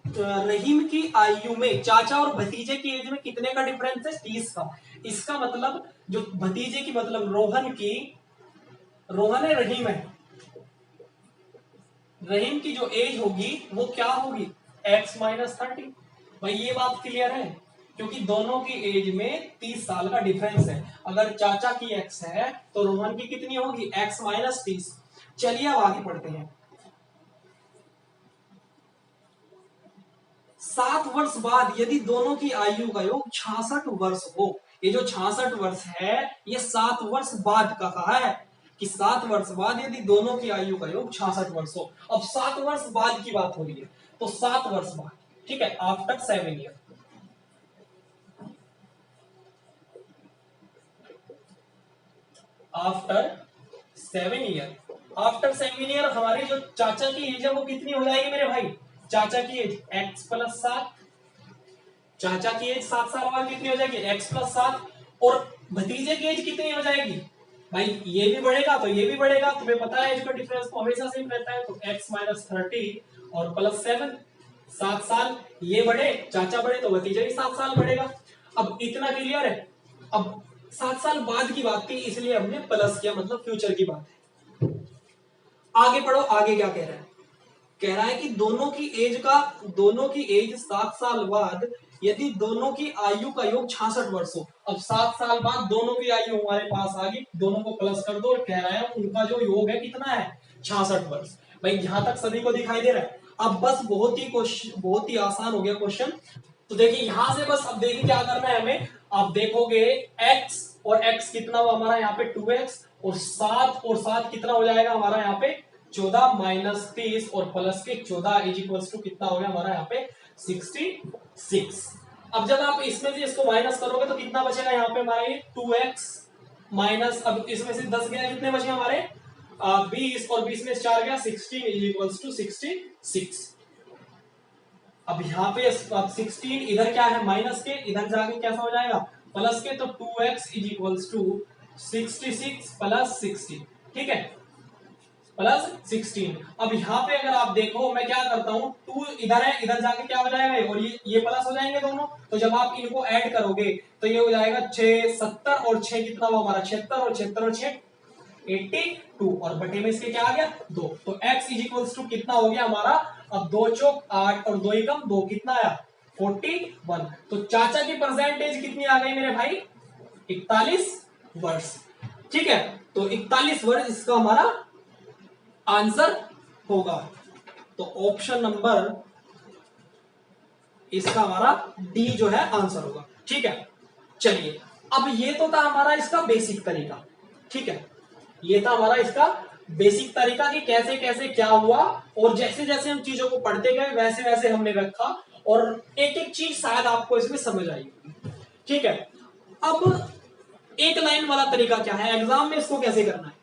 रहीम की आयु में, चाचा और भतीजे की एज में कितने का डिफरेंस है? 30 का। इसका मतलब जो भतीजे की मतलब रोहन है, रहीम है, रहीम की जो एज होगी वो क्या होगी? x-30। भाई ये बात क्लियर है, क्योंकि दोनों की एज में 30 साल का डिफरेंस है। अगर चाचा की x है तो रोहन की कितनी होगी? x-30। चलिए अब आगे पढ़ते हैं। 7 वर्ष बाद यदि दोनों की आयु का योग 66 वर्ष हो, ये जो 66 वर्ष है ये 7 वर्ष बाद का कहा है कि 7 वर्ष बाद यदि दोनों की आयु का योग 66 वर्ष हो। अब 7 वर्ष बाद की बात हो रही है, तो 7 वर्ष बाद, ठीक है, after 7 year. After 7 year, after 7 year हमारी जो चाचा की एज है वो कितनी हो जाएगी मेरे भाई? चाचा की एज x+7, चाचा की एज 7 साल बाद कितनी हो जाएगी? x+7। और भतीजे की एज कितनी हो जाएगी? भाई ये भी बढ़ेगा तो ये भी बढ़ेगा, तुम्हें पता है एज का डिफरेंस तो हमेशा सेम रहता है, तो x-30 और +7, 7 साल ये बढ़े, चाचा बढ़े तो भतीजा भी 7 साल बढ़ेगा। अब इतना क्लियर है। अब 7 साल बाद की बात थी इसलिए हमने प्लस किया, मतलब फ्यूचर की बात है। आगे पढ़ो, आगे क्या कह रहा है? कह रहा है कि दोनों की एज 7 साल बाद यदि दोनों की आयु का योग 66 वर्ष हो। अब 7 साल बाद दोनों की आयु हमारे पास आ गई, दोनों को प्लस कर दो और कह रहा है उनका जो योग है कितना है? 66 वर्ष। भाई यहां तक सभी को दिखाई दे रहा है? अब बस बहुत ही आसान हो गया क्वेश्चन। तो देखिए यहां से बस अब देखिए क्या करना है हमें। आप देखोगे x और x कितना हुआ हमारा यहाँ पे 2x, और 7 और 7 कितना हो जाएगा हमारा यहाँ पे? 14 - 30 और प्लस के 14 इज इक्वल्स टू कितना हो गया हमारा यहाँ पे? 66। अब जब आप इसमें से इसको माइनस करोगे तो कितना बचेगा यहाँ पे हमारा? ये 2x माइनस, अब इसमें से 10 गया, कितने बचे हमारे? 20, और 20 में 4 गया, 16 इज इक्वल्स टू 66। अब यहाँ पे 16 इधर क्या है? माइनस के, इधर जाके कैसा हो जाएगा? प्लस के, तो 2x is equals to 66 plus 60, ठीक है, प्लस 16। अब यहाँ पे अगर आप देखो मैं क्या करता हूँ, 2 इधर है, इधर जाके क्या हो जाएगा? और ये प्लस हो जाएंगे दोनों, तो जब आप इनको ऐड करोगे तो ये हो जाएगा 6 70 और 6 कितना हुआ हमारा? 76, और 76 और 6 82, और बटे में इसके क्या आ गया? 2। तो x इज इक्वल्स टू कितना हो गया हमारा? अब 2 चौक 8 और 2 एकम 2, कितना आया? 41। तो चाचा की परसेंटेज कितनी आ गई मेरे भाई? 41 वर्ष, ठीक है। तो 41 वर्ष इसका हमारा आंसर होगा। तो ऑप्शन नंबर इसका हमारा डी जो है आंसर होगा, ठीक है। चलिए, अब ये तो था हमारा इसका बेसिक तरीका, ठीक है, ये था हमारा इसका बेसिक तरीका कि कैसे कैसे क्या हुआ, और जैसे जैसे हम चीजों को पढ़ते गए वैसे वैसे हमने रखा, और एक एक चीज शायद आपको इसमें समझ आई, ठीक है। अब एक लाइन वाला तरीका क्या है, एग्जाम में इसको कैसे करना है,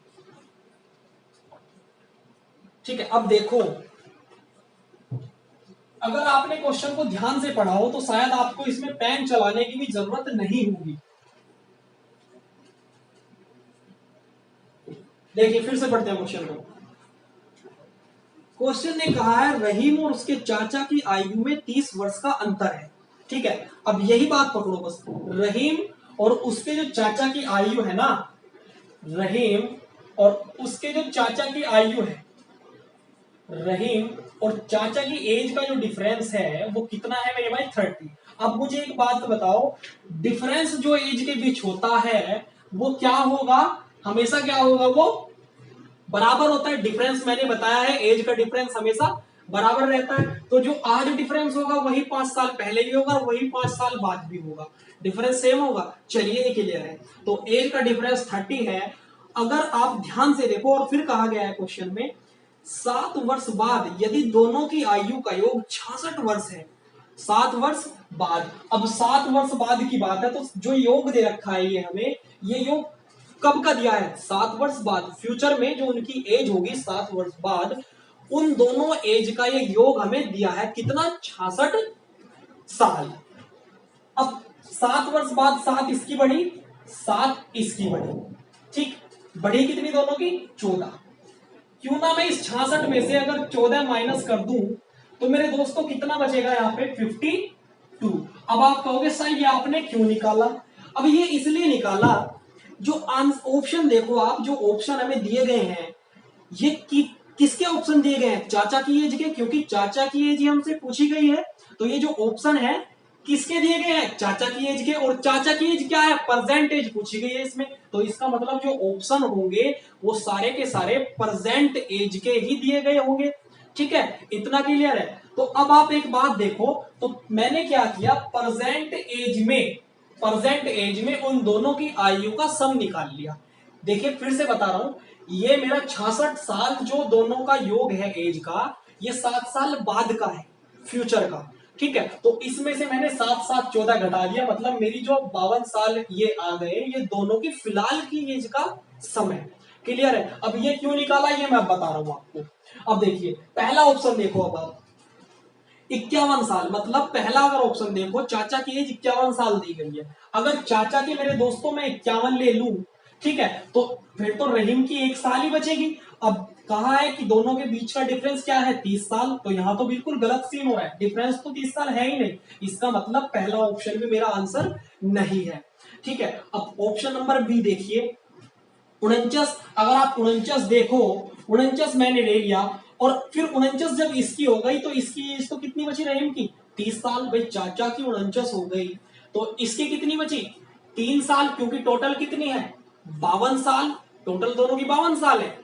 ठीक है। अब देखो, अगर आपने क्वेश्चन को ध्यान से पढ़ा हो तो शायद आपको इसमें पेन चलाने की भी जरूरत नहीं होगी। देखिए फिर से पढ़ते हैं क्वेश्चन को। क्वेश्चन ने कहा है रहीम और उसके चाचा की आयु में 30 वर्ष का अंतर है, ठीक है। अब यही बात पकड़ो बस, रहीम और उसके जो चाचा की आयु है ना रहीम, और उसके जो चाचा की आयु है रहीम और चाचा की एज का जो डिफरेंस है वो कितना है मेरे भाई 30। अब मुझे एक बात बताओ, डिफरेंस जो एज के बीच होता है वो क्या होगा, हमेशा क्या होगा, वो बराबर होता है। डिफरेंस मैंने बताया है, एज का डिफरेंस हमेशा बराबर रहता है। तो जो आज डिफरेंस होगा वही 5 साल पहले भी होगा, वही 5 साल बाद भी होगा, डिफरेंस सेम होगा। चलिए ये क्लियर है। तो एज का डिफरेंस 30 है। अगर आप ध्यान से देखो, और फिर कहा गया है क्वेश्चन में 7 वर्ष बाद यदि दोनों की आयु का योग 66 वर्ष है, 7 वर्ष बाद। अब 7 वर्ष बाद की बात है, तो जो योग दे रखा है ये हमें, ये योग कब का दिया है, 7 वर्ष बाद। फ्यूचर में जो उनकी एज होगी 7 वर्ष बाद, उन दोनों एज का ये योग हमें दिया है कितना, 66 साल। अब 7 वर्ष बाद 7 इसकी बढ़ी, 7 इसकी बढ़ी, ठीक, बढ़ी कितनी दोनों की, 14। क्यों ना मैं इस 66 में से अगर 14 माइनस कर दूं तो मेरे दोस्तों कितना बचेगा यहाँ पे, 52। अब आप कहोगे सर ये आपने क्यों निकाला, अब ये इसलिए निकाला, जो ऑप्शन देखो आप, जो ऑप्शन हमें दिए गए हैं ये किसके ऑप्शन दिए गए हैं, चाचा की एज के, क्योंकि चाचा की एज हमसे पूछी गई है। तो ये जो ऑप्शन है किसके दिए गए हैं, चाचा की एज के, और चाचा की एज क्या है, प्रेजेंट एज पूछी गई है इसमें। तो इसका मतलब जो ऑप्शन होंगे वो सारे के सारे प्रेजेंट एज के ही दिए गए होंगे। ठीक है, इतना क्लियर है। तो अब आप एक बात देखो, तो मैंने क्या किया, प्रेजेंट एज में उन दोनों की आयु का सम निकाल लिया। देखिए फिर से बता रहा हूं, ये मेरा 66 साल जो दोनों का योग है एज का, ये 7 साल बाद का है, फ्यूचर का। ठीक है, तो इसमें से मैंने 7 7 14 घटा दिया, मतलब मेरी जो 52 साल ये आ गए, ये दोनों की फिलहाल की एज का समय। क्लियर है। अब ये क्यों निकाला ये मैं बता रहा हूं आपको। अब देखिए पहला ऑप्शन देखो, अब आप 51 साल, मतलब पहला अगर ऑप्शन देखो, चाचा की एज 51 साल दी गई है। अगर चाचा की मेरे दोस्तों में 51 ले लूं, ठीक है, तो फिर तो रहीम की 1 साल ही बचेगी। अब कहा है कि दोनों के बीच का डिफरेंस क्या है, 30 साल। तो यहां तो बिल्कुल गलत सीन हो रहा है, डिफरेंस तो 30 साल है ही नहीं। इसका मतलब पहला ऑप्शन भी मेरा आंसर नहीं है। ठीक है, अब ऑप्शन नंबर बी देखिए, 49। अगर आप 49 देखो, 49 मैंने ले लिया, और फिर 49 जब इसकी हो गई तो इसकी एज तो कितनी बची रहीम की, 30 साल। भाई चाचा की 49 हो गई तो इसकी कितनी बची, 3 साल, क्योंकि टोटल कितनी है, 52 साल, टोटल दोनों की 52 साल है।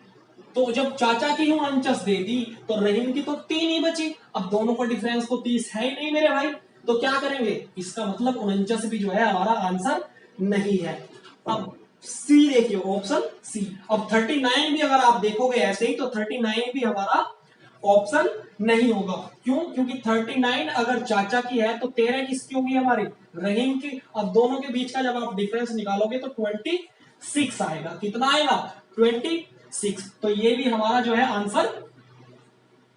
तो जब चाचा की 49 दे दी तो रहीम की तो 3 ही बची। अब दोनों का डिफरेंस तो 30 है ही नहीं मेरे भाई, तो क्या करेंगे, इसका मतलब 49 भी जो है हमारा आंसर नहीं है। अब सी देखिए, ऑप्शन सी। अब 39 भी अगर आप देखोगे ऐसे ही, तो 39 भी हमारा ऑप्शन नहीं होगा। क्यों, क्योंकि 39 अगर चाचा की है तो 13 किसकी होगी, हमारी रहीम की। अब दोनों के बीच का जब आप डिफरेंस निकालोगे तो 26 आएगा। कितना आएगा, 26। तो ये भी हमारा जो है आंसर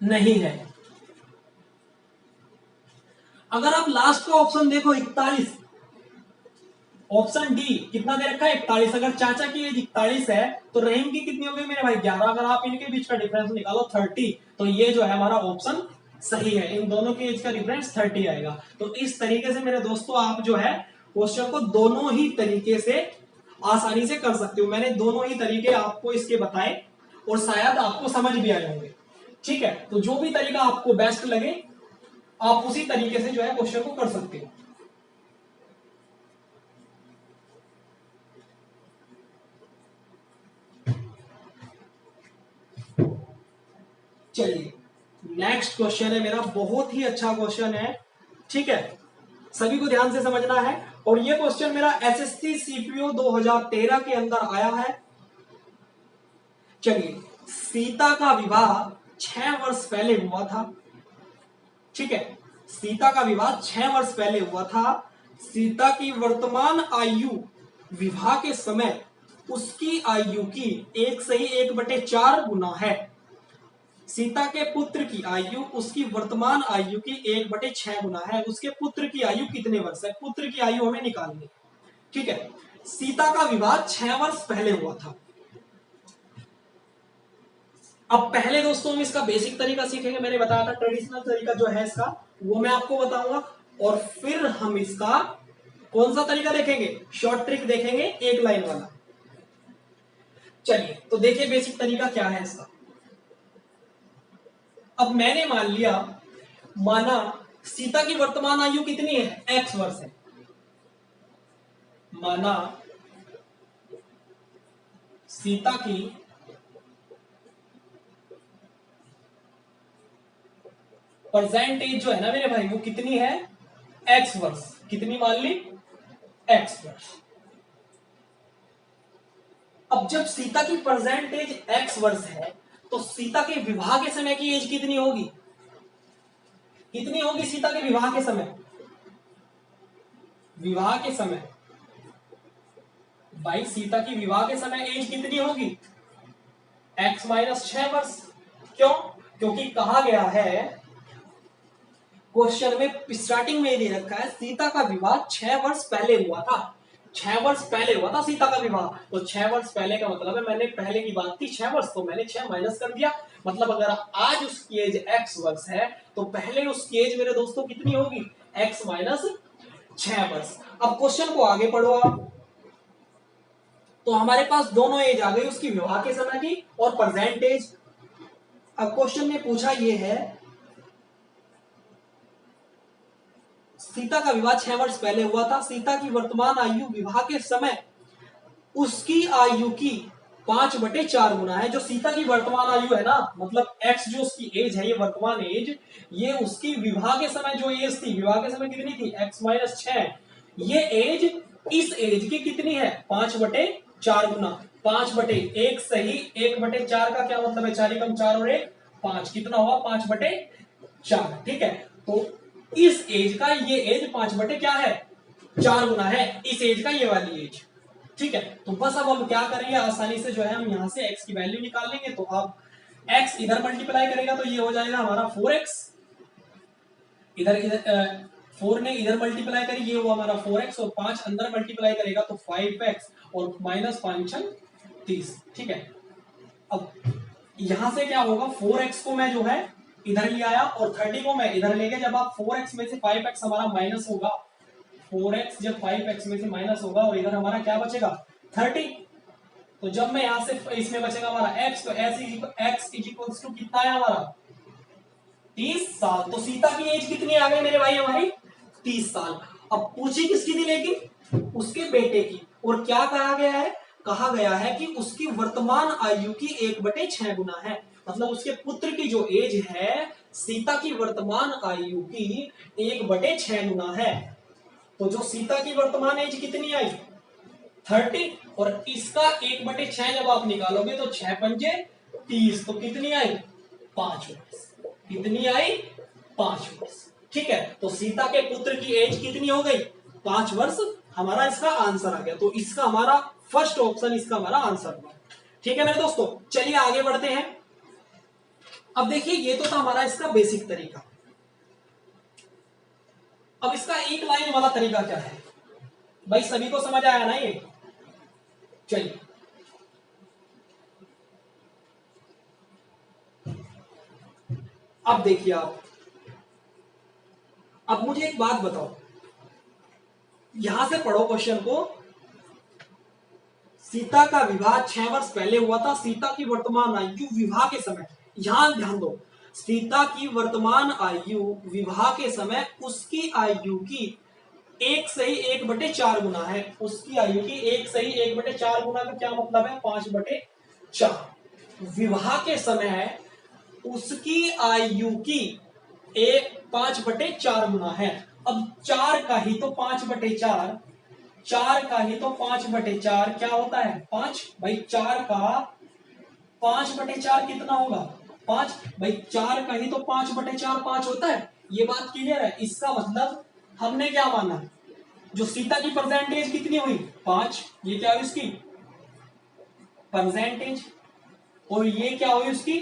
नहीं है। अगर आप लास्ट का ऑप्शन देखो 41, ऑप्शन डी कितना दे रखा है, 41। अगर चाचा की एज 41 है तो रहीम की कितनी हो गई मेरे भाई, 11। अगर आप इनके बीच का डिफरेंस निकालो 30, तो ये जो है हमारा ऑप्शन सही है, इन दोनों की एज का डिफरेंस 30 आएगा। तो इस तरीके से मेरे दोस्तों आप जो है क्वेश्चन को दोनों ही तरीके से आसानी से कर सकते हो। मैंने दोनों ही तरीके आपको इसके बताए और शायद आपको समझ भी आए होंगे। ठीक है, तो जो भी तरीका आपको बेस्ट लगे आप उसी तरीके से जो है क्वेश्चन को कर सकते हो। चलिए नेक्स्ट क्वेश्चन है मेरा, बहुत ही अच्छा क्वेश्चन है। ठीक है, सभी को ध्यान से समझना है। और ये क्वेश्चन मेरा एसएससी सीपीओ 2013 के अंदर आया है। चलिए, सीता का विवाह 6 वर्ष पहले हुआ था। ठीक है, सीता का विवाह 6 वर्ष पहले हुआ था। सीता की वर्तमान आयु विवाह के समय उसकी आयु की 1/4 गुना है। सीता के पुत्र की आयु उसकी वर्तमान आयु की 1/6 गुना है। उसके पुत्र की आयु कितने वर्ष है, पुत्र की आयु हमें निकालनी। ठीक है, सीता का विवाह 6 वर्ष पहले हुआ था। अब पहले दोस्तों हम इसका बेसिक तरीका सीखेंगे, मैंने बताया था ट्रेडिशनल तरीका जो है इसका वो मैं आपको बताऊंगा, और फिर हम इसका कौन सा तरीका देखेंगे? शॉर्ट ट्रिक देखेंगे, एक लाइन वाला। चलिए तो देखिए बेसिक तरीका क्या है इसका। अब मैंने मान लिया, माना सीता की वर्तमान आयु कितनी है? x वर्ष है। माना सीता की प्रेजेंट एज जो है ना मेरे भाई, वो कितनी है? x वर्ष। कितनी मान ली? x वर्ष। अब जब सीता की प्रेजेंट एज x वर्ष है, तो सीता के विवाह के समय की एज कितनी होगी? कितनी होगी सीता के विवाह के समय? विवाह के समय भाई, सीता की विवाह के समय एज कितनी होगी? x माइनस 6 वर्ष। क्यों? क्योंकि कहा गया है क्वेश्चन में, स्टार्टिंग में दे रखा है सीता का विवाह 6 वर्ष पहले हुआ था। 6 वर्ष पहले हुआ था सीता का विवाह। तो 6 वर्ष पहले का मतलब है, मैंने पहले की बात थी 6 वर्ष, तो मैंने 6 माइनस कर दिया। मतलब अगर आज उसकी एज x वर्ष है, तो पहले उसकी एज मेरे दोस्तों कितनी होगी? x माइनस 6 वर्ष। अब क्वेश्चन को आगे पढ़ो आप, तो हमारे पास दोनों एज आ गई, उसकी विवाह के समय की और प्रेजेंट एज। अब क्वेश्चन में पूछा ये है, सीता का विवाह 6 वर्ष पहले हुआ था, सीता की वर्तमान आयु विवाह के समय उसकी आयु की 5/4 गुना है। जो सीता की वर्तमान आयु है ना, मतलब x जो उसकी एज है, ये वर्तमान एज, ये उसकी विवाह के समय जो एज थी, विवाह के समय कितनी थी? x minus 6। ये एज इस एज की कितनी है? 5/4 गुना। 5/1 सही, 1/4 का क्या मतलब है? 4 कम 4 और 1 5, कितना हुआ? 5/4। ठीक है, तो इस एज का ये एज 5 क्या है? 4 गुना है इस एज का ये वाली एज। ठीक है, तो बस अब हम क्या करेंगे, आसानी से जो है हम यहां से x की वैल्यू निकाल लेंगे। तो अब x इधर मल्टीप्लाई करेगा तो ये हो जाएगा हमारा 4x। इधर 4 ने इधर मल्टीप्लाई करी, ये हुआ हमारा 4x, और 5 अंदर मल्टीप्लाई करेगा तो 5x, और माइनस 5 30। ठीक है, अब यहां से क्या होगा, 4x को मैं जो है इधर ले आया और 30 को मैं इधर ले गया। जब आप 4x में से 5x हमारा माइनस होगा, 4x जब 5x में से माइनस होगा, और इधर हमारा क्या बचेगा? 30। तो जब मैं यहां से इसमें बचेगा हमारा x, तो x इज इक्वल्स टू कितना है हमारा? 30 साल। तो सीता की एज कितनी आ गई मेरे भाई? हमारी 30 साल। अब पूछी किसकी थी? लेकिन उसके बेटे की। और क्या कहा गया है? कहा गया है कि उसकी वर्तमान आयु की 1/6 गुना है। मतलब उसके पुत्र की जो एज है, सीता की वर्तमान आयु की 1/6 गुना है। तो जो सीता की वर्तमान एज कितनी आई? 30, और इसका 1/6 जब आप निकालोगे तो 6 पंजे 30, तो कितनी आई? 5 वर्ष। कितनी आई? 5 वर्ष। ठीक है, तो सीता के पुत्र की एज कितनी हो गई? 5 वर्ष। हमारा इसका आंसर आ गया। तो इसका हमारा फर्स्ट ऑप्शन इसका हमारा आंसर हुआ। ठीक है मेरे दोस्तों, चलिए आगे बढ़ते हैं। अब देखिए, ये तो था हमारा इसका बेसिक तरीका। अब इसका एक लाइन वाला तरीका क्या है भाई? सभी को समझ आया ना ये? चलिए, अब देखिए आप, अब मुझे एक बात बताओ, यहां से पढ़ो क्वेश्चन को। सीता का विवाह 6 वर्ष पहले हुआ था, सीता की वर्तमान आयु विवाह के समय, यहां ध्यान दो, सीता की वर्तमान आयु विवाह के समय उसकी आयु की 1/4 गुना है। उसकी आयु की 1/4 गुना का क्या मतलब है? 5/4। विवाह के समय उसकी आयु की 5/4 गुना है। अब 4 का ही तो 5/4, 4 का ही तो 5/4 क्या होता है? 5। भाई 4 का 5/4 कितना होगा? 5। भाई 4 का ही तो 5/4 5 होता है। ये बात क्लियर है? इसका मतलब हमने क्या माना, जो सीता की परसेंटेज कितनी हुई? 5। ये क्या हुई उसकी परसेंटेज, और ये क्या हुई उसकी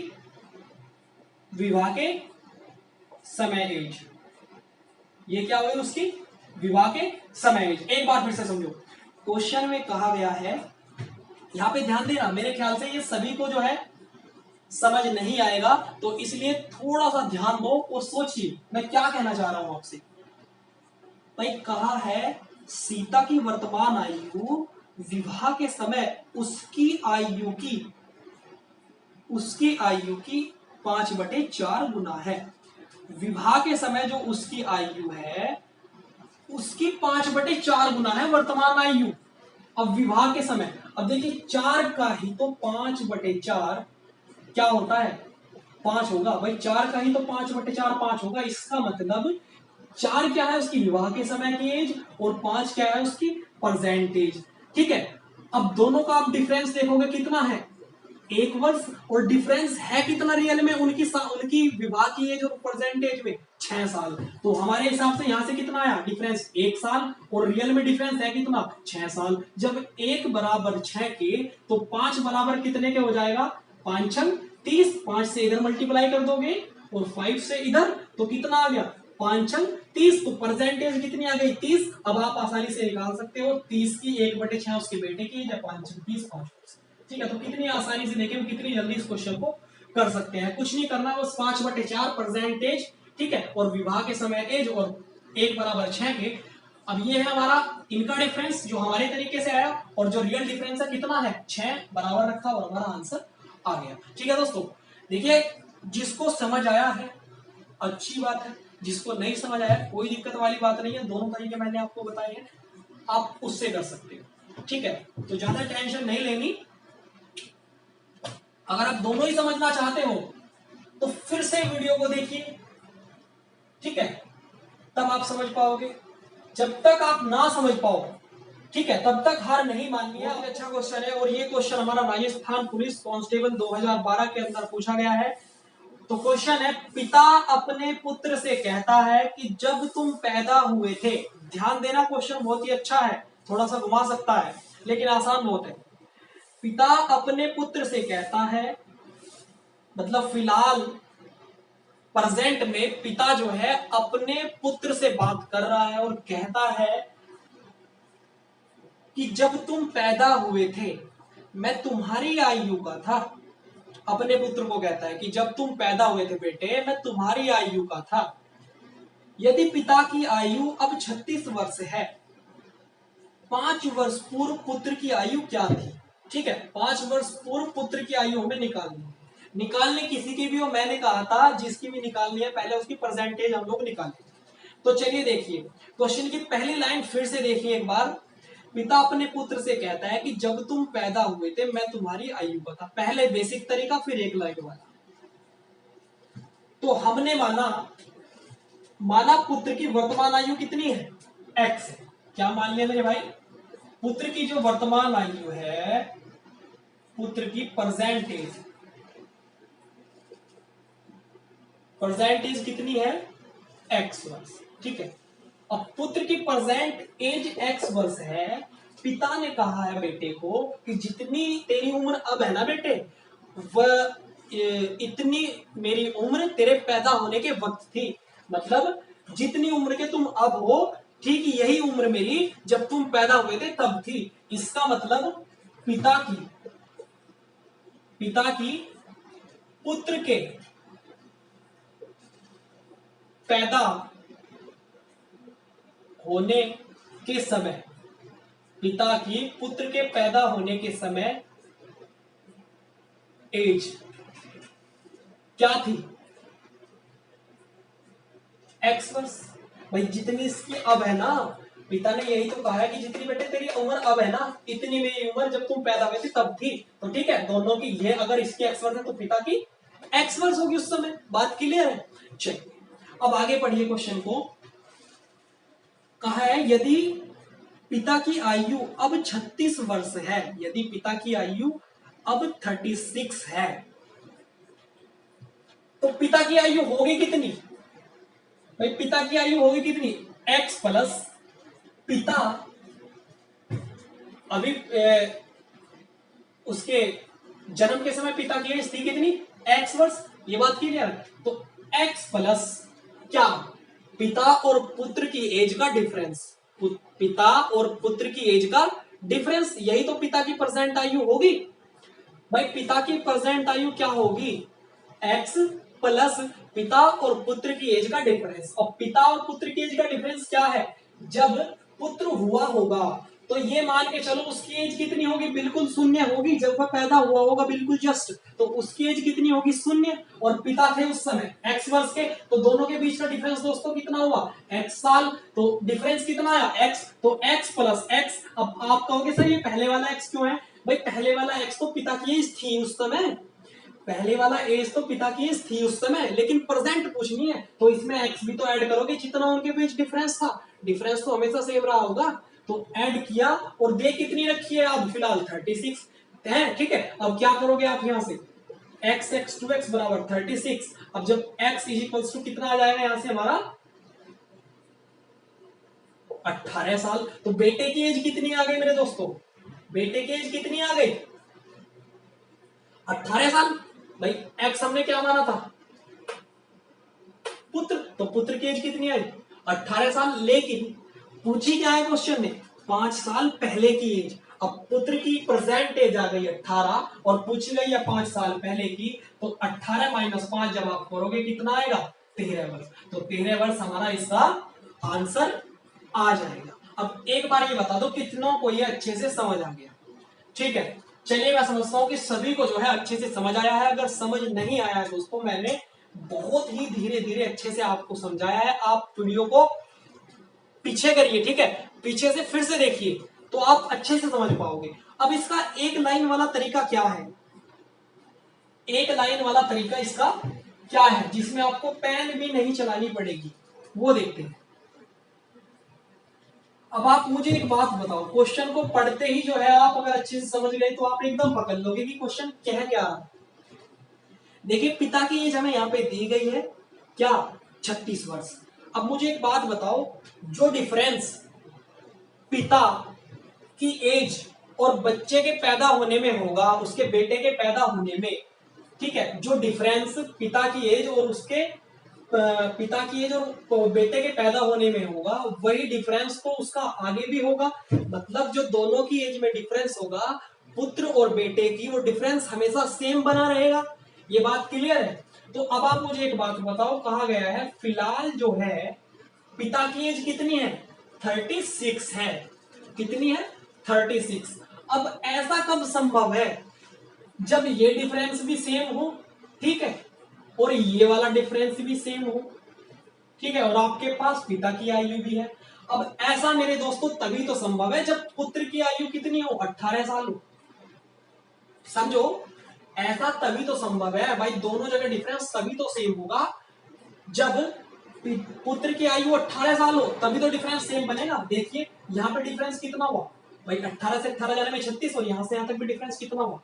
विवाह के समय एज। ये क्या हुई उसकी विवाह के समय एज। एक बार फिर से समझो, क्वेश्चन में कहा गया है, यहां पे ध्यान देना, मेरे ख्याल से ये सभी को जो है समझ नहीं आएगा, तो इसलिए थोड़ा सा ध्यान दो और सोचिए मैं क्या कहना चाह रहा हूं आपसे। भाई कहा है सीता की वर्तमान आयु विवाह के समय उसकी आयु की 5/4 गुना है। विवाह के समय जो उसकी आयु है उसकी 5/4 गुना है वर्तमान आयु। अब विवाह के समय, अब देखिए 4 का ही तो 5/4 क्या होता है, 5 होगा भाई। 4 का ही तो 5/4 5 होगा। इसका मतलब 4 क्या है उसकी विवाह के समय की एज और 5 क्या है उसकी प्रेजेंट एज। ठीक है, अब दोनों का आप डिफरेंस देखोगे कितना है, 1 वर्ष। और डिफरेंस है कितना रियल में उनकी विवाह की एज और प्रेजेंट एज में, 6 साल। तो हमारे हिसाब से यहां से कितना आया डिफरेंस, 1 साल। और रियल में डिफरेंस है कितना, 6 साल। जब 1 बराबर 6 के तो 5 बराबर कितने के हो जाएगा, 5 6 30। 5 से इधर मल्टीप्लाई कर दोगे और 5 से इधर तो कितना आ गया, 5 6 30। तो परसेंटेज कितनी आ गई, 30। अब आप आसानी से निकाल सकते हो 30 की 1/6 उसके बेटे की, या 5 6 30 5। ठीक है, तो कितनी आसानी से देखें, कितनी जल्दी इस क्वेश्चन को कर सकते हैं। कुछ नहीं करना, बस 5/4 परसेंटेज। ठीक है, और विवाह के समय एज और 1 बराबर 6 के। अब ये है हमारा इनका डिफरेंस जो हमारे तरीके से आया, और जो रियल डिफरेंस है कितना है, 6 बराबर रखा और हमारा आंसर आ गया। ठीक है दोस्तों, देखिए जिसको समझ आया है अच्छी बात है, जिसको नहीं समझ आया कोई दिक्कत वाली बात नहीं है। दोनों तरीके मैंने आपको बताए हैं, आप उससे कर सकते हो। ठीक है, तो ज्यादा टेंशन नहीं लेनी। अगर आप दोनों ही समझना चाहते हो तो फिर से वीडियो को देखिए। ठीक है, तब आप समझ पाओगे। जब तक आप ना समझ पाओ, ठीक है, तब तक हार नहीं माननी है। अच्छा क्वेश्चन है, और ये क्वेश्चन हमारा राजस्थान पुलिस कांस्टेबल 2012 के अंदर पूछा गया है। तो क्वेश्चन है, पिता अपने पुत्र से कहता है कि जब तुम पैदा हुए थे। ध्यान देना, क्वेश्चन बहुत ही अच्छा है, थोड़ा सा घुमा सकता है लेकिन आसान बहुत है। पिता अपने पुत्र से कहता है, मतलब फिलहाल प्रेजेंट में पिता जो है अपने पुत्र से बात कर रहा है और कहता है कि जब तुम पैदा हुए थे मैं तुम्हारी आयु का था। अपने पुत्र को कहता है कि जब तुम पैदा हुए थे बेटे मैं तुम्हारी आयु का था। यदि पिता की आयु अब 36 वर्ष है, 5 वर्ष पूर्व पुत्र की आयु क्या थी। ठीक है, 5 वर्ष पूर्व पुत्र की आयु हमें निकालनी किसी की भी हो। मैंने कहा था जिसकी भी निकालनी है पहले उसकी परसेंटेज हम लोग निकालें। तो चलिए देखिए क्वेश्चन की पहली लाइन फिर से देखिए एक बार। पिता अपने पुत्र से कहता है कि जब तुम पैदा हुए थे मैं तुम्हारी आयु का था। पहले बेसिक तरीका, फिर एक लाइन वाला। तो हमने माना पुत्र की वर्तमान आयु कितनी है, x है। क्या मान लिया मेरे भाई, पुत्र की जो वर्तमान आयु है, पुत्र की परसेंटेज कितनी है, x वर्ष। ठीक है, अब पुत्र की प्रेजेंट एज x वर्ष है। पिता ने कहा है बेटे को कि जितनी तेरी उम्र अब है ना बेटे, वह इतनी मेरी उम्र तेरे पैदा होने के वक्त थी। मतलब जितनी उम्र के तुम अब हो, ठीक यही उम्र मेरी जब तुम पैदा हुए थे तब थी। इसका मतलब पिता की पुत्र के पैदा होने के समय, पिता की पुत्र के पैदा होने के समय एज क्या थी, x वर्ष। भाई जितनी इसकी अब है ना, पिता ने यही तो कहा है कि जितनी बेटे तेरी उम्र अब है ना, इतनी मेरी उम्र जब तुम पैदा हुए थे तब थी। तो ठीक है, दोनों की ये अगर इसकी x वर्ष है तो पिता की x वर्ष होगी उस समय। बात क्लियर है। चलिए अब आगे पढ़िए क्वेश्चन को। कहा है यदि पिता की आयु अब 36 वर्ष है, यदि पिता की आयु अब 36 है तो पिता की आयु होगी कितनी। भाई पिता की आयु होगी कितनी, x प्लस पिता अभी उसके जन्म के समय पिता की एज थी कितनी, x वर्ष। ये बात क्लियर है। तो x प्लस क्या, पिता और पुत्र की एज का डिफरेंस, पिता और पुत्र की एज का डिफरेंस, यही तो पिता की प्रेजेंट आयु होगी। भाई पिता की प्रेजेंट आयु क्या होगी, x प्लस पिता और पुत्र की एज का डिफरेंस। और पिता और पुत्र की एज का डिफरेंस क्या है, जब पुत्र हुआ होगा, तो ये मान के चलो उसकी एज कितनी होगी, बिल्कुल शून्य होगी। जब वह पैदा हुआ होगा बिल्कुल जस्ट, तो उसकी एज कितनी होगी, शून्य। और पिता थे उस समय x वर्ष के, तो दोनों के बीच का डिफरेंस दोस्तों कितना हुआ, x साल। तो डिफरेंस कितना आया, x, तो x प्लस x। अब आप कहोगे सर ये पहले वाला x क्यों है, भाई पहले वाला x तो पिता की एज थी उस समय, पहले वाला एज तो पिता की एज थी उस समय, लेकिन प्रेजेंट पूछनी है तो इसमें x भी तो ऐड करोगे जितना उनके बीच डिफरेंस था। डिफरेंस तो हमेशा सेम रहा होगा, तो ऐड किया और दे कितनी रखी है अब फिलहाल 36 है, ठीक है। अब क्या करोगे आप यहां से x 2x बराबर 36। अब जब x इज इक्वल्स टू कितना आ जाएगा यहां से हमारा 18 साल। तो बेटे की एज कितनी आ गई मेरे दोस्तों, बेटे की एज कितनी आ गई 18 साल। भाई x हमने क्या माना था, पुत्र, तो पुत्र की एज कितनी आई 18 साल। लेकिन पूछी क्या है क्वेश्चन में, 5 साल पहले की एज। अब पुत्र की प्रेजेंट एज आ गई 18 और पूछ गई है 5 साल पहले की, तो 18 माइनस 5 जब आप करोगे कितना आएगा 13 वर्ष। तो 13 वर्ष हमारा इसका आंसर आ जाएगा। अब एक बार ये बता दो कितनों को ये अच्छे से समझ आ गया, ठीक है। चलिए मैं समझता हूं कि सभी को जो है अच्छे से समझ आया है। अगर समझ नहीं आया है दोस्तों, मैंने बहुत ही धीरे धीरे अच्छे से आपको समझाया है। आप वीडियो को पीछे करिए, ठीक है, पीछे से फिर से देखिए तो आप अच्छे से समझ पाओगे। अब इसका एक लाइन वाला तरीका क्या है, एक लाइन वाला तरीका इसका क्या है जिसमें आपको पेन भी नहीं चलानी पड़ेगी, वो देखते हैं। अब आप मुझे एक बात बताओ, क्वेश्चन को पढ़ते ही जो है आप अगर अच्छे से समझ गए तो आप एकदम पकड़ लोगे कि क्वेश्चन क्या है क्या। देखिए पिता की एज हमें यहाँ पे दी गई है क्या 36 वर्ष। अब मुझे एक बात बताओ, जो डिफरेंस पिता की एज और बच्चे के पैदा होने में होगा, उसके बेटे के पैदा होने में, ठीक है, जो डिफरेंस पिता की एज और उसके पिता की एज और बेटे के पैदा होने में होगा, वही डिफरेंस तो उसका आगे भी होगा। मतलब जो दोनों की एज में डिफरेंस होगा पुत्र और बेटे की, वो डिफरेंस हमेशा सेम बना रहेगा। ये बात क्लियर है। तो अब आप मुझे एक बात बताओ, कहा गया है फिलहाल जो है पिता की एज कितनी है 36 है, कितनी है 36। अब ऐसा कब संभव है, जब ये डिफरेंस भी सेम हो, ठीक है, और ये वाला डिफरेंस भी सेम हो, ठीक है, और आपके पास पिता की आयु भी है। अब ऐसा मेरे दोस्तों तभी तो संभव है जब पुत्र की आयु कितनी हो 18 साल हो। समझो, ऐसा तभी तो संभव है भाई, दोनों जगह डिफरेंस तभी तो सेम होगा जब पुत्र की आयु 18 साल हो, तभी तो डिफरेंस सेम बनेगा। देखिए यहाँ पे डिफरेंस कितना हुआ भाई, 18 से 18 जाने में 36 और यहां से यहां तक भी डिफरेंस कितना हुआ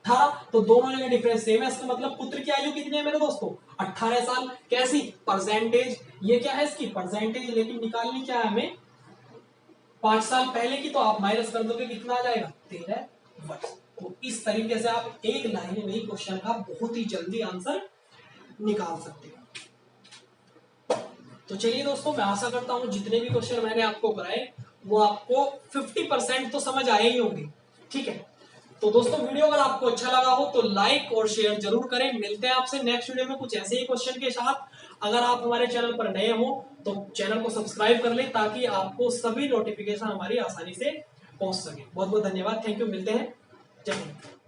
18, तो दोनों जगह डिफरेंस सेम है। इसका मतलब पुत्र की आयु कितनी है मेरे दोस्तों 18 साल। कैसी परसेंटेज, ये क्या है इसकी परसेंटेज, लेकिन निकालनी क्या है हमें 5 साल पहले की, तो आप माइनस कर दोगे कितना आ जाएगा 13 वर्ष। तो इस तरीके से आप एक लाइन में ही क्वेश्चन का बहुत ही जल्दी आंसर निकाल सकते हो। तो चलिए दोस्तों, मैं आशा करता हूं जितने भी क्वेश्चन मैंने आपको कराए वो आपको 50% तो समझ आए ही होंगे, ठीक है। तो दोस्तों वीडियो अगर आपको अच्छा लगा हो तो लाइक और शेयर जरूर करें। मिलते हैं आपसे नेक्स्ट वीडियो में कुछ ऐसे ही क्वेश्चन के साथ। अगर आप हमारे चैनल पर नए हो तो चैनल को सब्सक्राइब कर लें ताकि आपको सभी नोटिफिकेशन हमारी आसानी से पहुंच सके। बहुत बहुत धन्यवाद, थैंक यू, मिलते हैं, जय हिंद।